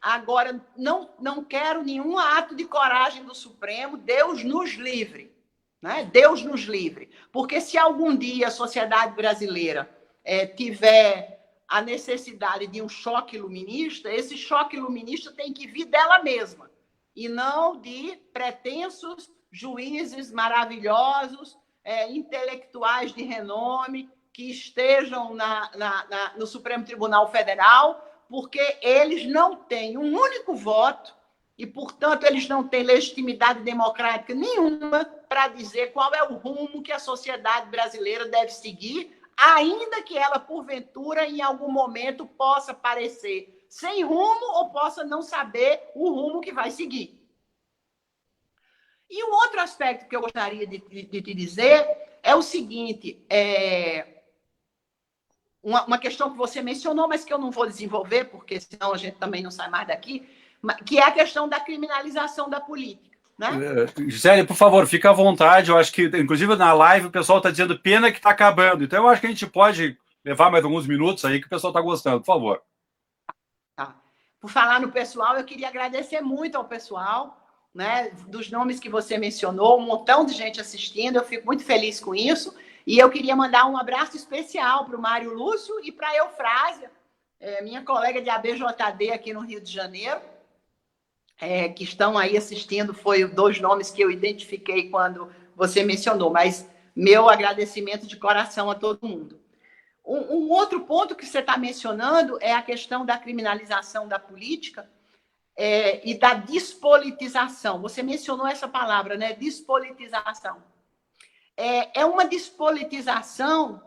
Agora, não quero nenhum ato de coragem do Supremo, Deus nos livre, né? Deus nos livre. Porque se algum dia a sociedade brasileira tiver a necessidade de um choque iluminista, esse choque iluminista tem que vir dela mesma, e não de pretensos juízes maravilhosos, intelectuais de renome, que estejam no Supremo Tribunal Federal, porque eles não têm um único voto e, portanto, eles não têm legitimidade democrática nenhuma para dizer qual é o rumo que a sociedade brasileira deve seguir, ainda que ela, porventura, em algum momento, possa parecer sem rumo ou possa não saber o rumo que vai seguir. E um outro aspecto que eu gostaria de te dizer é o seguinte, uma questão que você mencionou, mas que eu não vou desenvolver, porque senão a gente também não sai mais daqui, que é a questão da criminalização da política. Né? Gisele, por favor, fica à vontade. Eu acho que, inclusive, na live o pessoal está dizendo pena que está acabando. Então, eu acho que a gente pode levar mais alguns minutos aí que o pessoal está gostando. Por favor. Tá. Por falar no pessoal, eu queria agradecer muito ao pessoal, né, dos nomes que você mencionou, um montão de gente assistindo. Eu fico muito feliz com isso. E eu queria mandar um abraço especial para o Mário Lúcio e para a Eufrásia, minha colega de ABJD aqui no Rio de Janeiro, que estão aí assistindo. Foi 2 nomes que eu identifiquei quando você mencionou, mas meu agradecimento de coração a todo mundo. Um outro ponto que você está mencionando é a questão da criminalização da política e da despolitização. Você mencionou essa palavra, né? Despolitização. É uma despolitização,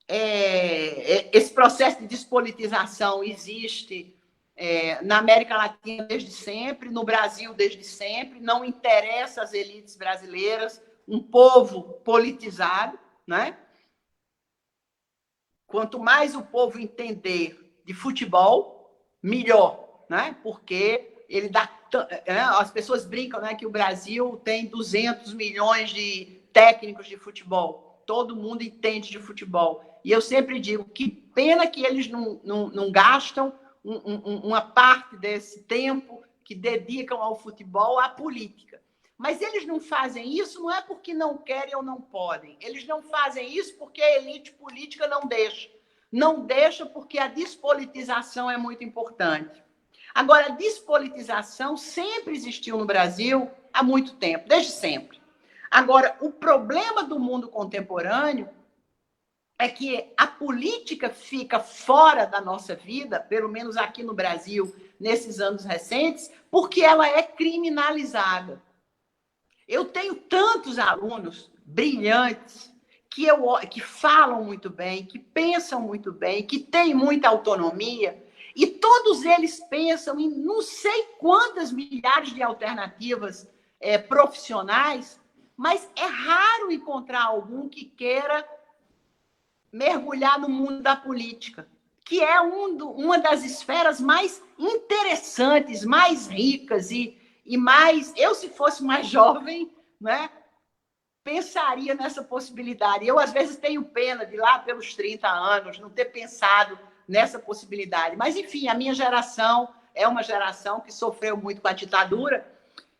esse processo de despolitização existe na América Latina desde sempre, no Brasil desde sempre, não interessa às elites brasileiras um povo politizado, né? Quanto mais o povo entender de futebol, melhor, né? Porque ele dá... As pessoas brincam, né, que o Brasil tem 200 milhões de técnicos de futebol. Todo mundo entende de futebol. E eu sempre digo que pena que eles não gastam uma parte desse tempo que dedicam ao futebol à política. Mas eles não fazem isso não é porque não querem ou não podem. Eles não fazem isso porque a elite política não deixa. Não deixa porque a despolitização é muito importante. Agora, a despolitização sempre existiu no Brasil há muito tempo, desde sempre. Agora, o problema do mundo contemporâneo é que a política fica fora da nossa vida, pelo menos aqui no Brasil, nesses anos recentes, porque ela é criminalizada. Eu tenho tantos alunos brilhantes que falam muito bem, que pensam muito bem, que têm muita autonomia, e todos eles pensam em não sei quantas milhares de alternativas profissionais, mas é raro encontrar algum que queira mergulhar no mundo da política, que é uma das esferas mais interessantes, mais ricas e mais... Eu, se fosse mais jovem, né, pensaria nessa possibilidade. Eu, às vezes, tenho pena de lá pelos 30 anos não ter pensado nessa possibilidade. Mas, enfim, a minha geração é uma geração que sofreu muito com a ditadura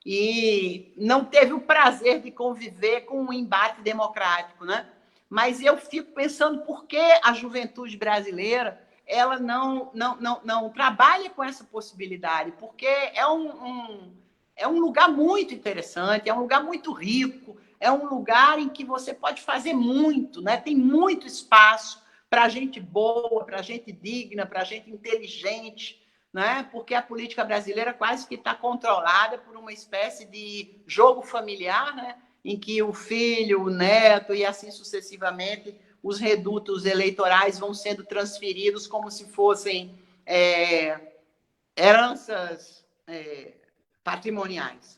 e não teve o prazer de conviver com um embate democrático, né? Mas eu fico pensando por que a juventude brasileira ela não trabalha com essa possibilidade, porque é um lugar muito interessante, é um lugar muito rico, é um lugar em que você pode fazer muito, né? Tem muito espaço para gente boa, para gente digna, para gente inteligente, né? Porque a política brasileira quase que está controlada por uma espécie de jogo familiar, né? Em que o filho, o neto e assim sucessivamente, os redutos eleitorais vão sendo transferidos como se fossem heranças patrimoniais.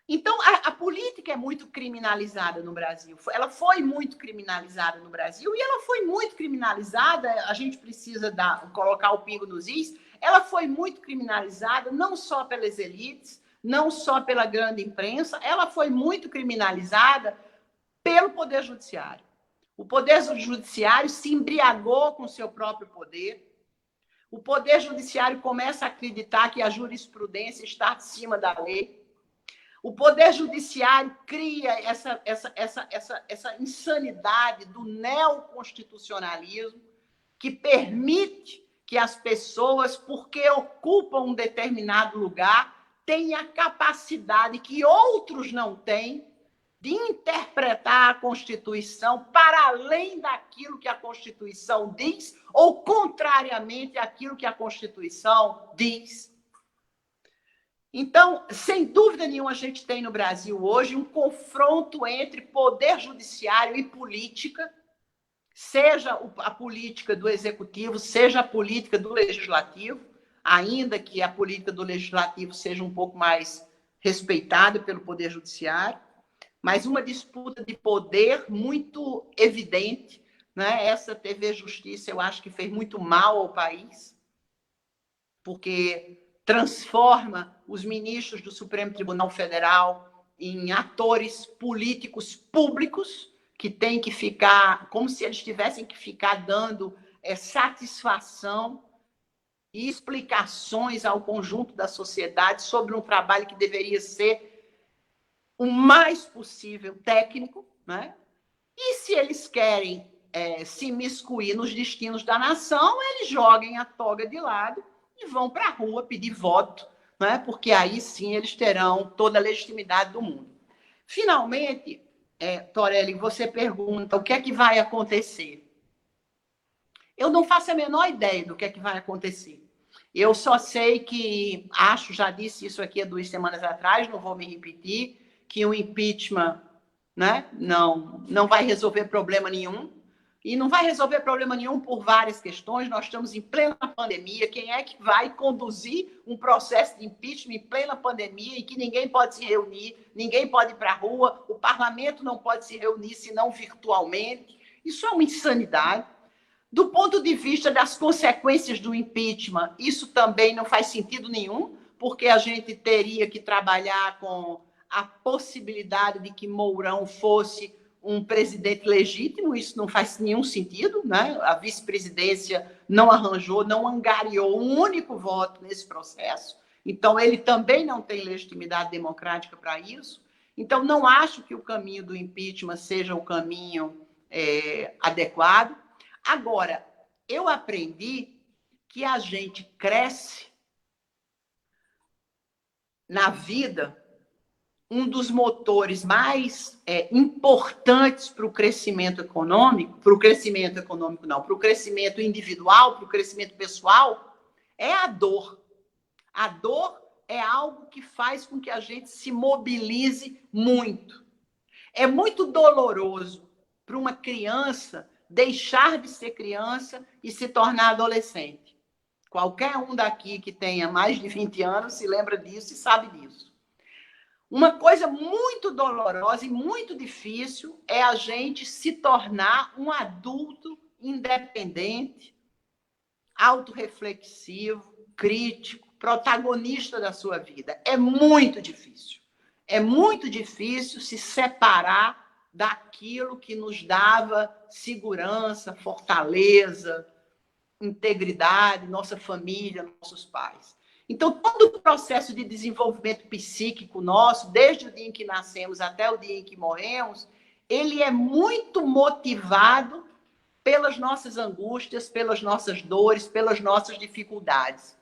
Então, a política é muito criminalizada no Brasil. Ela foi muito criminalizada no Brasil e ela foi muito criminalizada, a gente precisa colocar o pingo nos is, ela foi muito criminalizada não só pelas elites, não só pela grande imprensa, ela foi muito criminalizada pelo Poder Judiciário. O Poder Judiciário se embriagou com o seu próprio poder. O Poder Judiciário começa a acreditar que a jurisprudência está acima da lei. O Poder Judiciário cria essa insanidade do neoconstitucionalismo que permite que as pessoas, porque ocupam um determinado lugar, tenham a capacidade que outros não têm de interpretar a Constituição para além daquilo que a Constituição diz ou contrariamente àquilo que a Constituição diz. Então, sem dúvida nenhuma, a gente tem no Brasil hoje um confronto entre poder judiciário e política, seja a política do executivo, seja a política do legislativo, ainda que a política do legislativo seja um pouco mais respeitada pelo poder judiciário, mas uma disputa de poder muito evidente, né? Essa TV Justiça, eu acho que fez muito mal ao país, porque transforma os ministros do Supremo Tribunal Federal em atores políticos públicos que têm que ficar, como se eles tivessem que ficar dando satisfação e explicações ao conjunto da sociedade sobre um trabalho que deveria ser o mais possível técnico, né? E se eles querem se imiscuir nos destinos da nação, eles joguem a toga de lado e vão para a rua pedir voto, né? Porque aí sim eles terão toda a legitimidade do mundo. Finalmente, Torelli, você pergunta o que é que vai acontecer. Eu não faço a menor ideia do que é que vai acontecer. Eu só sei que, já disse isso aqui há 2 semanas atrás, não vou me repetir, que o impeachment, né, não vai resolver problema nenhum. E não vai resolver problema nenhum por várias questões. Nós estamos em plena pandemia. Quem é que vai conduzir um processo de impeachment em plena pandemia em que ninguém pode se reunir, ninguém pode ir para a rua, o parlamento não pode se reunir senão virtualmente? Isso é uma insanidade. Do ponto de vista das consequências do impeachment, isso também não faz sentido nenhum, porque a gente teria que trabalhar com a possibilidade de que Mourão fosse um presidente legítimo, isso não faz nenhum sentido, né? A vice-presidência não arranjou, não angariou um único voto nesse processo, então ele também não tem legitimidade democrática para isso. Então, não acho que o caminho do impeachment seja o caminho adequado. Agora, eu aprendi que a gente cresce na vida. Um dos motores mais importantes para o crescimento econômico, para o crescimento individual, para o crescimento pessoal, é a dor. A dor é algo que faz com que a gente se mobilize muito. É muito doloroso para uma criança deixar de ser criança e se tornar adolescente. Qualquer um daqui que tenha mais de 20 anos se lembra disso e sabe disso. Uma coisa muito dolorosa e muito difícil é a gente se tornar um adulto independente, autorreflexivo, crítico, protagonista da sua vida. É muito difícil. É muito difícil se separar daquilo que nos dava segurança, fortaleza, integridade, nossa família, nossos pais. Então, todo o processo de desenvolvimento psíquico nosso, desde o dia em que nascemos até o dia em que morremos, ele é muito motivado pelas nossas angústias, pelas nossas dores, pelas nossas dificuldades.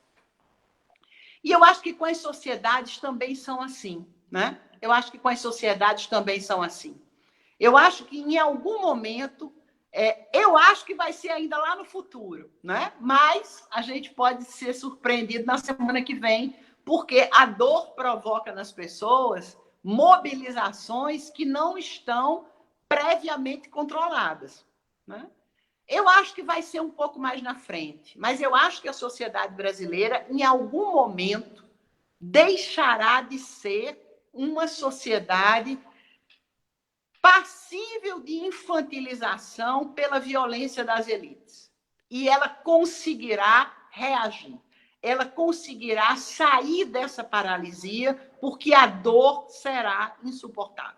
E eu acho que com as sociedades também são assim, né? Eu acho que com as sociedades também são assim. Eu acho que em algum momento, eu acho que vai ser ainda lá no futuro, né? Mas a gente pode ser surpreendido na semana que vem, porque a dor provoca nas pessoas mobilizações que não estão previamente controladas, né? Eu acho que vai ser um pouco mais na frente, mas eu acho que a sociedade brasileira, em algum momento, deixará de ser uma sociedade passível de infantilização pela violência das elites. E ela conseguirá reagir. Ela conseguirá sair dessa paralisia, porque a dor será insuportável.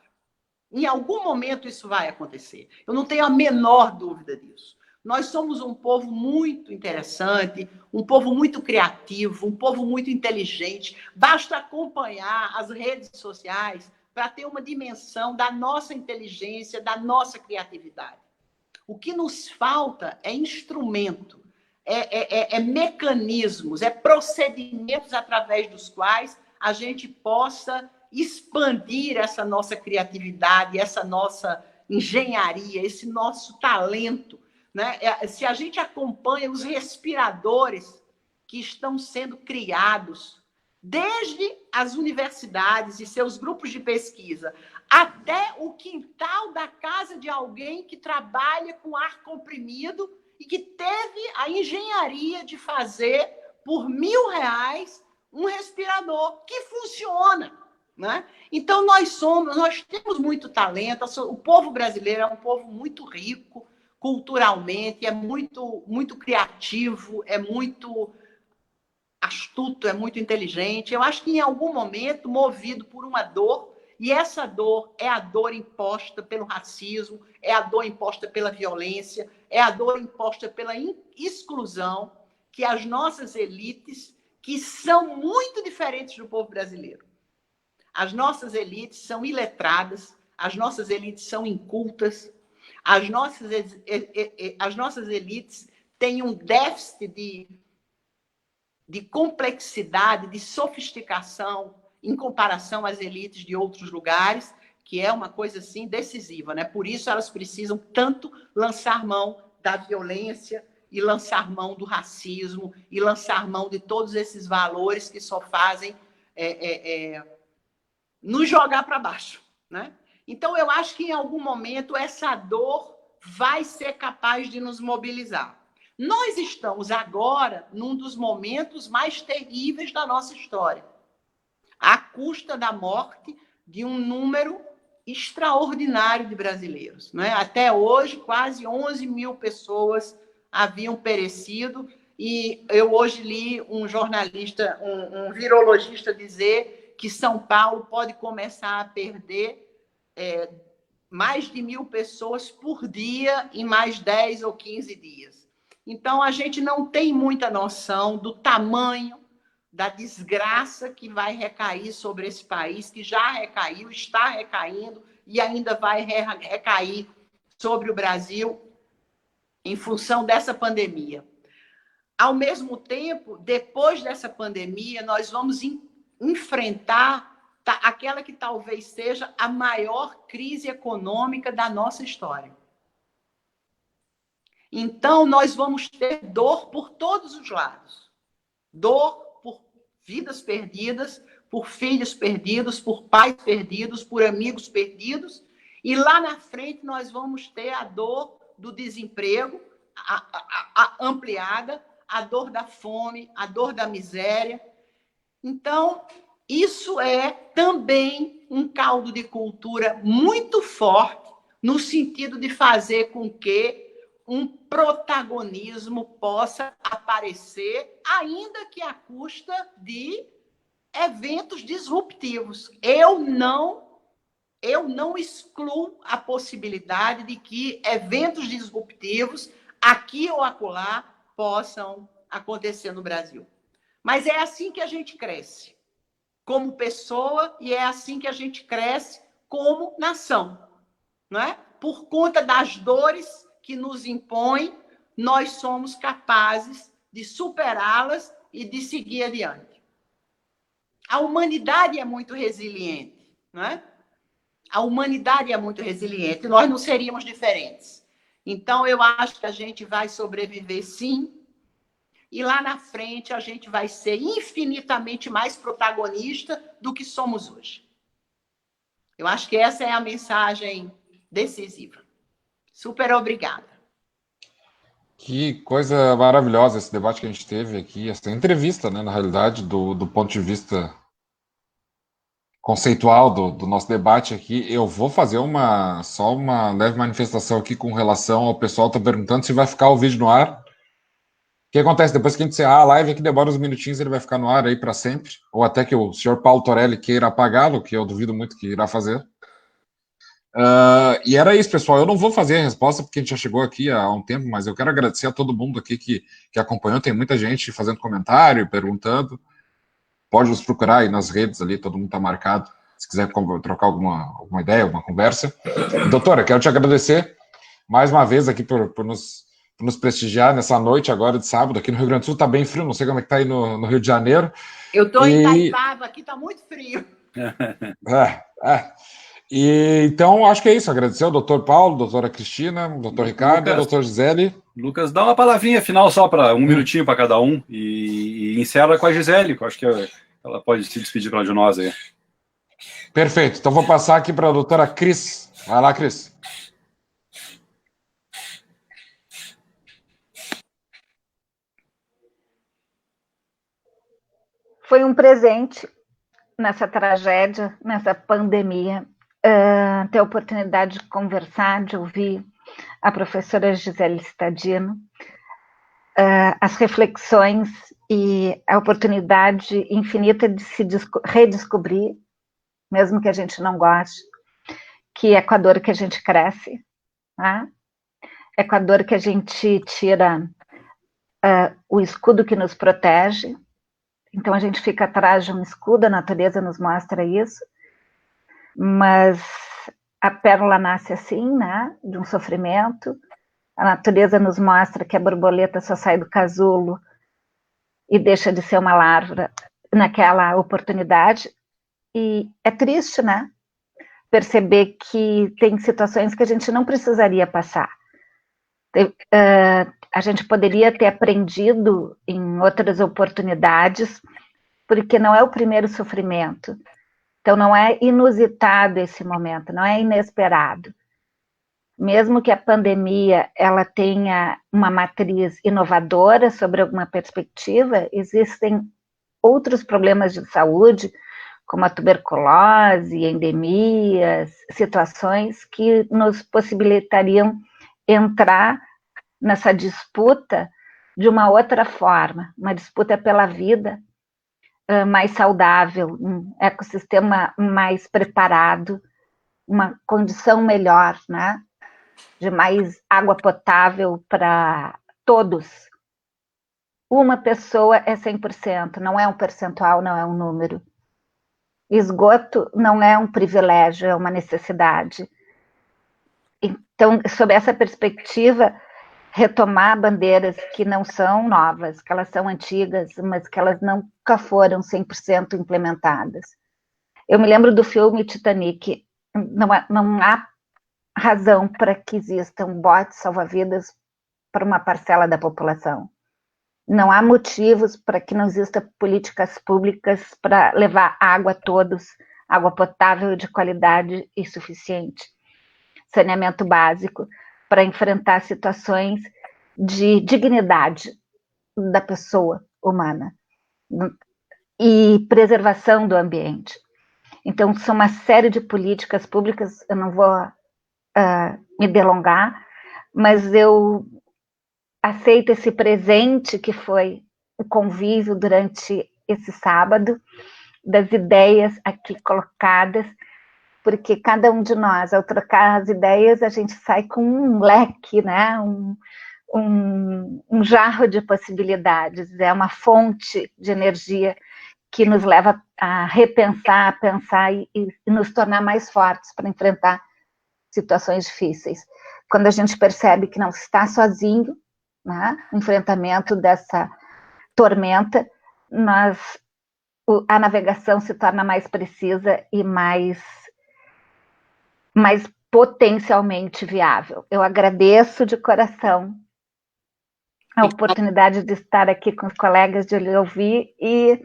Em algum momento isso vai acontecer. Eu não tenho a menor dúvida disso. Nós somos um povo muito interessante, um povo muito criativo, um povo muito inteligente. Basta acompanhar as redes sociais para ter uma dimensão da nossa inteligência, da nossa criatividade. O que nos falta é instrumento, é mecanismos, é procedimentos através dos quais a gente possa expandir essa nossa criatividade, essa nossa engenharia, esse nosso talento, né? Se a gente acompanha os respiradores que estão sendo criados, desde as universidades e seus grupos de pesquisa, até o quintal da casa de alguém que trabalha com ar comprimido e que teve a engenharia de fazer por R$1.000 um respirador que funciona, né? Então, nós temos muito talento, o povo brasileiro é um povo muito rico culturalmente, é muito criativo, é muito astuto, é muito inteligente. Eu acho que em algum momento, movido por uma dor, e essa dor é a dor imposta pelo racismo, é a dor imposta pela violência, é a dor imposta pela exclusão, que as nossas elites, que são muito diferentes do povo brasileiro. As nossas elites são iletradas, as nossas elites são incultas, as nossas elites têm um déficit de complexidade, de sofisticação em comparação às elites de outros lugares, que é uma coisa assim decisiva, né? Por isso elas precisam tanto lançar mão da violência e lançar mão do racismo e lançar mão de todos esses valores que só fazem nos jogar para baixo, né? Então eu acho que em algum momento essa dor vai ser capaz de nos mobilizar. Nós estamos agora num dos momentos mais terríveis da nossa história, à custa da morte de um número extraordinário de brasileiros, né? Até hoje, quase 11 mil pessoas haviam perecido, e eu hoje li um jornalista, um virologista dizer que São Paulo pode começar a perder mais de 1.000 pessoas por dia em mais 10 ou 15 dias. Então, a gente não tem muita noção do tamanho da desgraça que vai recair sobre esse país, que já recaiu, está recaindo e ainda vai recair sobre o Brasil em função dessa pandemia. Ao mesmo tempo, depois dessa pandemia, nós vamos enfrentar aquela que talvez seja a maior crise econômica da nossa história. Então, nós vamos ter dor por todos os lados. Dor por vidas perdidas, por filhos perdidos, por pais perdidos, por amigos perdidos. E lá na frente nós vamos ter a dor do desemprego ampliada, a dor da fome, a dor da miséria. Então, isso é também um caldo de cultura muito forte no sentido de fazer com que um protagonismo possa aparecer, ainda que à custa de eventos disruptivos. Eu não excluo a possibilidade de que eventos disruptivos, aqui ou acolá, possam acontecer no Brasil. Mas é assim que a gente cresce, como pessoa, e é assim que a gente cresce como nação, não é? Por conta das dores que nos impõem, nós somos capazes de superá-las e de seguir adiante. A humanidade é muito resiliente, não é? A humanidade é muito resiliente, nós não seríamos diferentes. Então, eu acho que a gente vai sobreviver, sim, e lá na frente a gente vai ser infinitamente mais protagonista do que somos hoje. Eu acho que essa é a mensagem decisiva. Super obrigada. Que coisa maravilhosa esse debate que a gente teve aqui, essa entrevista, né, na realidade, do ponto de vista conceitual do nosso debate aqui. Eu vou fazer só uma leve manifestação aqui com relação ao pessoal tá perguntando se vai ficar o vídeo no ar. O que acontece? Depois que a gente encerrar a live aqui, demora uns minutinhos, ele vai ficar no ar aí para sempre, ou até que o senhor Paulo Torelli queira apagá-lo, que eu duvido muito que irá fazer. E era isso, pessoal. Eu não vou fazer a resposta, porque a gente já chegou aqui há um tempo, mas eu quero agradecer a todo mundo aqui que acompanhou. Tem muita gente fazendo comentário, perguntando. Pode nos procurar aí nas redes ali, todo mundo está marcado. Se quiser trocar alguma ideia, alguma conversa. Doutora, quero te agradecer mais uma vez aqui por nos prestigiar nessa noite agora de sábado. Aqui no Rio Grande do Sul está bem frio, não sei como é que está aí no Rio de Janeiro. Eu estou em Itaipava, aqui está muito frio. Então, acho que é isso. Agradecer ao doutor Paulo, doutora Cristina, doutor Ricardo, Lucas, doutor Gisele. Lucas, dá uma palavrinha final só para um minutinho para cada um e encerra com a Gisele, que eu acho que ela pode se despedir de nós aí. Perfeito. Então, vou passar aqui para a doutora Cris. Vai lá, Cris. Foi um presente nessa tragédia, nessa pandemia, ter a oportunidade de conversar, de ouvir a professora Gisele Stadino, as reflexões e a oportunidade infinita de se redescobrir, mesmo que a gente não goste, que é com a dor que a gente cresce, né? É com a dor que a gente tira o escudo que nos protege. Então, a gente fica atrás de um escudo, a natureza nos mostra isso, mas a pérola nasce assim, né, de um sofrimento, a natureza nos mostra que a borboleta só sai do casulo e deixa de ser uma larva naquela oportunidade, e é triste, né, perceber que tem situações que a gente não precisaria passar. A gente poderia ter aprendido em outras oportunidades, porque não é o primeiro sofrimento. Então, não é inusitado esse momento, não é inesperado. Mesmo que a pandemia ela tenha uma matriz inovadora sobre alguma perspectiva, existem outros problemas de saúde, como a tuberculose, endemias, situações que nos possibilitariam entrar nessa disputa de uma outra forma, uma disputa pela vida mais saudável, um ecossistema mais preparado, uma condição melhor, né? De mais água potável para todos. Uma pessoa é 100%, não é um percentual, não é um número. Esgoto não é um privilégio, é uma necessidade. Então, sob essa perspectiva, retomar bandeiras que não são novas, que elas são antigas, mas que elas nunca foram 100% implementadas. Eu me lembro do filme Titanic, não há razão para que existam botes salva-vidas para uma parcela da população. Não há motivos para que não existam políticas públicas para levar água a todos, água potável de qualidade e suficiente, saneamento básico, para enfrentar situações de dignidade da pessoa humana e preservação do ambiente. Então, são uma série de políticas públicas, eu não vou me delongar, mas eu aceito esse presente que foi o convívio durante esse sábado, das ideias aqui colocadas, porque cada um de nós, ao trocar as ideias, a gente sai com um leque, né? um jarro de possibilidades, é uma fonte de energia que nos leva a repensar, a pensar e nos tornar mais fortes para enfrentar situações difíceis. quando a gente percebe que não está sozinho, né, no enfrentamento dessa tormenta, a navegação se torna mais precisa e mais potencialmente viável. Eu agradeço de coração a oportunidade de estar aqui com os colegas, de lhe ouvir, e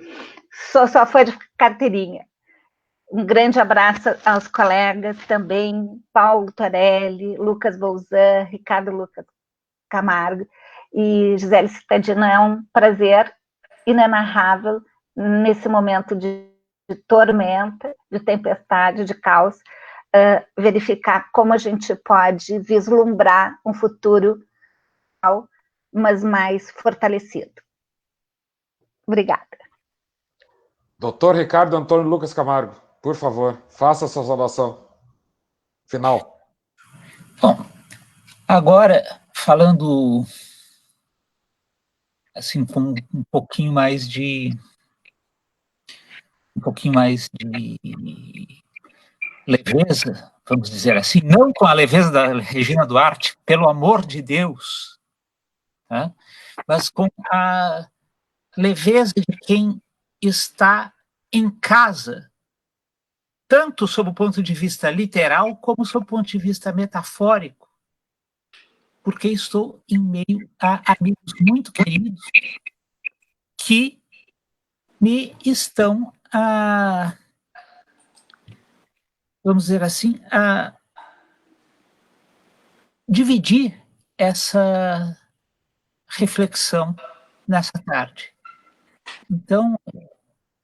só foi de carteirinha. Um grande abraço aos colegas também, Paulo Torelli, Lucas Bolzan, Ricardo Lucas Camargo e Gisele Cittadino. É um prazer inenarrável nesse momento de tormenta, de tempestade, de caos, verificar como a gente pode vislumbrar um futuro, mas mais fortalecido. Obrigada. Doutor Ricardo Antônio Lucas Camargo, por favor, faça a sua saudação final. Bom, agora, falando assim, com um pouquinho mais de leveza, vamos dizer assim, não com a leveza da Regina Duarte, pelo amor de Deus, tá? Mas com a leveza de quem está em casa, tanto sob o ponto de vista literal, como sob o ponto de vista metafórico, porque estou em meio a amigos muito queridos que me estão vamos dizer assim, a dividir essa reflexão nessa tarde. Então,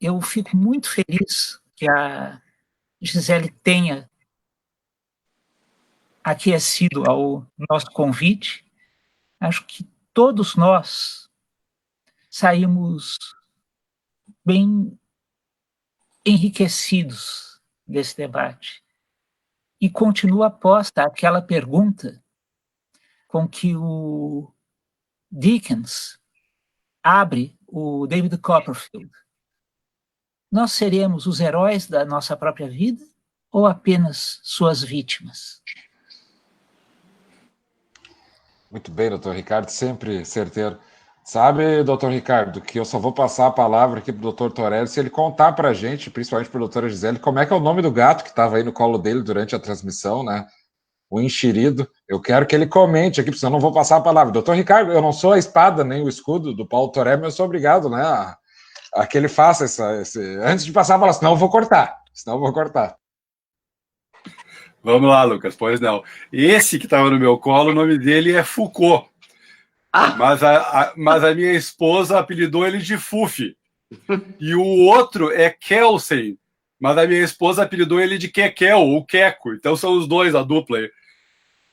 eu fico muito feliz que a Gisele tenha aquecido ao nosso convite. Acho que todos nós saímos bem enriquecidos desse debate. E continua posta aquela pergunta com que o Dickens abre o David Copperfield. Nós seremos os heróis da nossa própria vida ou apenas suas vítimas? Muito bem, doutor Ricardo, sempre certeiro. Sabe, doutor Ricardo, que eu só vou passar a palavra aqui para o doutor Torelli se ele contar para a gente, principalmente para a doutora Gisele, como é que é o nome do gato que estava aí no colo dele durante a transmissão, né? O enxerido. Eu quero que ele comente aqui, porque senão eu não vou passar a palavra. Doutor Ricardo, eu não sou a espada nem o escudo do Paulo Torelli, mas eu sou obrigado, né, a que ele faça antes de passar a palavra, senão eu vou cortar. Vamos lá, Lucas, pois não. Esse que estava no meu colo, o nome dele é Foucault. Mas a minha esposa apelidou ele de Fufi. E o outro é Kelsen, mas a minha esposa apelidou ele de Kekel, ou Queco. Então são os dois, a dupla aí.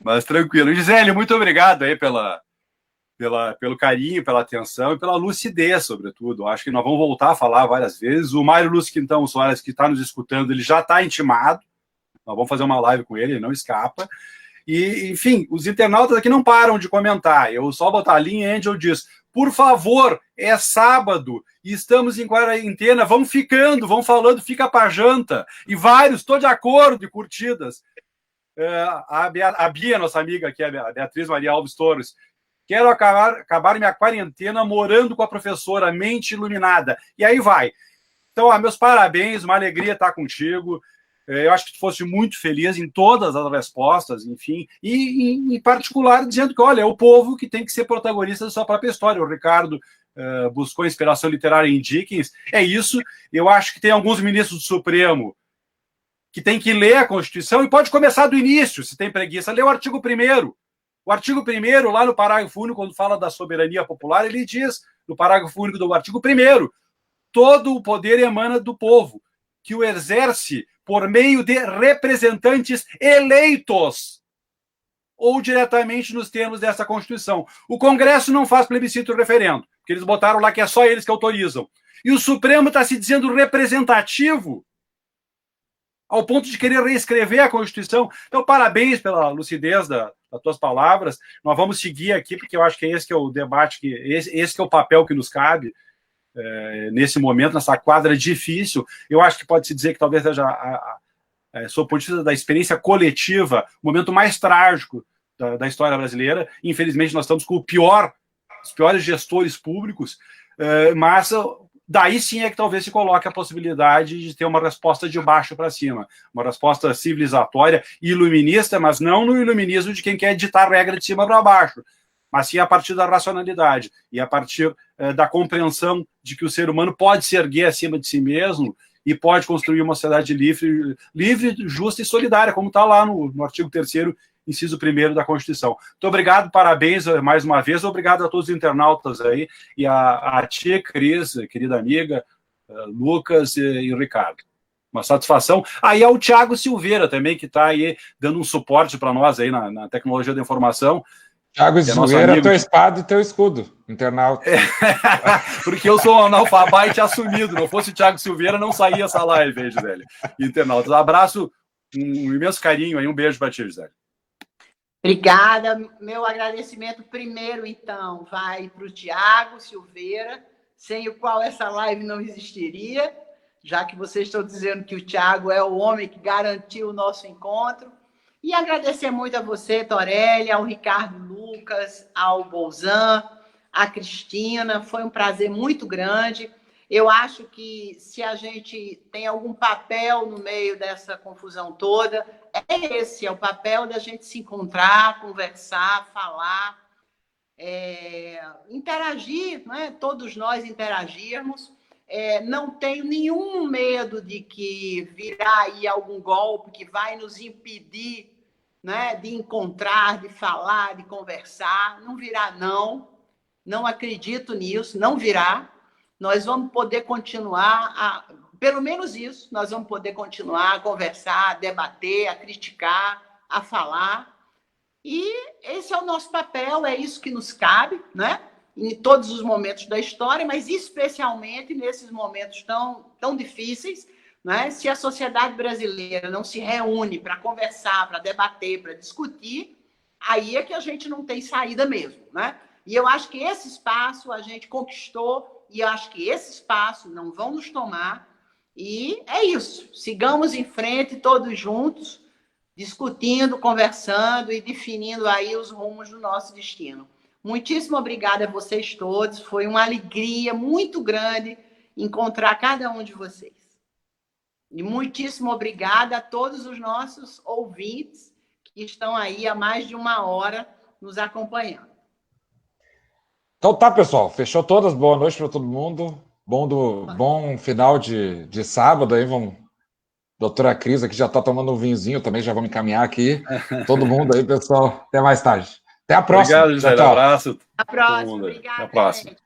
Mas tranquilo. Gisele, muito obrigado aí pelo carinho, pela atenção e pela lucidez, sobretudo. Acho que nós vamos voltar a falar várias vezes. O Mário Lúcio Quintão Soares, que está nos escutando, ele já está intimado. Nós vamos fazer uma live com ele não escapa. E, enfim, os internautas aqui não param de comentar. Eu só botar a linha, Angel diz, por favor, é sábado e estamos em quarentena, vão ficando, vão falando, fica pra janta. E vários, estou de acordo, e curtidas. A Bia, nossa amiga aqui, a Beatriz Maria Alves Torres, quero acabar minha quarentena morando com a professora, mente iluminada. E aí vai. Então, meus parabéns, uma alegria estar contigo. Eu acho que tu fosse muito feliz em todas as respostas, enfim, e em particular dizendo que, olha, é o povo que tem que ser protagonista da sua própria história. O Ricardo buscou inspiração literária em Dickens, é isso. Eu acho que tem alguns ministros do Supremo que tem que ler a Constituição e pode começar do início, se tem preguiça, ler o artigo 1º. O artigo 1º, lá no parágrafo único, quando fala da soberania popular, ele diz, no parágrafo único do artigo 1º, todo o poder emana do povo, que o exerce por meio de representantes eleitos ou diretamente nos termos dessa Constituição. O Congresso não faz plebiscito e referendo, porque eles botaram lá que é só eles que autorizam. E o Supremo está se dizendo representativo ao ponto de querer reescrever a Constituição. Então, parabéns pela lucidez das tuas palavras. Nós vamos seguir aqui, porque eu acho que esse que é o debate, esse que é o papel que nos cabe, nesse momento, nessa quadra difícil. Eu acho que pode-se dizer que talvez seja, sob o ponto de vista da experiência coletiva, o momento mais trágico da história brasileira. Infelizmente, nós estamos com os piores gestores públicos, mas daí sim é que talvez se coloque a possibilidade de ter uma resposta de baixo para cima, uma resposta civilizatória, iluminista, mas não no iluminismo de quem quer ditar regra de cima para baixo, mas sim a partir da racionalidade e a partir da compreensão de que o ser humano pode se erguer acima de si mesmo e pode construir uma sociedade livre, justa e solidária, como está lá no artigo 3º, inciso 1º da Constituição. Muito obrigado, parabéns mais uma vez, obrigado a todos os internautas aí, e a ti, Cris, querida amiga, Lucas e Ricardo. Uma satisfação. Aí ao Thiago Silveira também, que está aí dando um suporte para nós aí na tecnologia da informação. Thiago Silveira, teu espada e teu escudo, internauta. Porque eu sou um analfabete assumido, não fosse o Thiago Silveira, não saía essa live aí, Gisele. Internautas, abraço, um imenso carinho aí, um beijo para ti, Gisele. Obrigada. Meu agradecimento primeiro, então, vai para o Thiago Silveira, sem o qual essa live não existiria, já que vocês estão dizendo que o Thiago é o homem que garantiu o nosso encontro. E agradecer muito a você, Torelli, ao Ricardo Lucas, ao Bolzan, à Cristina. Foi um prazer muito grande. Eu acho que se a gente tem algum papel no meio dessa confusão toda, é o papel da gente se encontrar, conversar, falar, interagir, né? Todos nós interagirmos. Não tenho nenhum medo de que virá aí algum golpe que vai nos impedir, né, de encontrar, de falar, de conversar. Não virá, não. Não acredito nisso, não virá. Nós vamos poder continuar, pelo menos isso, nós vamos poder continuar a conversar, a debater, a criticar, a falar. E esse é o nosso papel, é isso que nos cabe, né? Em todos os momentos da história, mas especialmente nesses momentos tão difíceis, né? Se a sociedade brasileira não se reúne para conversar, para debater, para discutir, aí é que a gente não tem saída mesmo, né? E eu acho que esse espaço a gente conquistou, e eu acho que esse espaço não vão nos tomar, e é isso. Sigamos em frente, todos juntos, discutindo, conversando e definindo aí os rumos do nosso destino. Muitíssimo obrigada a vocês todos, foi uma alegria muito grande encontrar cada um de vocês. E muitíssimo obrigada a todos os nossos ouvintes que estão aí há mais de 1 hora nos acompanhando. Então tá, pessoal. Fechou todas. Boa noite para todo mundo. Bom final de sábado aí. Doutora Cris aqui já está tomando um vinhozinho também, já vamos encaminhar aqui. Todo mundo aí, pessoal. Até mais tarde. Até a próxima. Obrigado, Gisele. Tchau, tchau. Abraço. Até a próxima. Obrigada, Até a próxima. gente.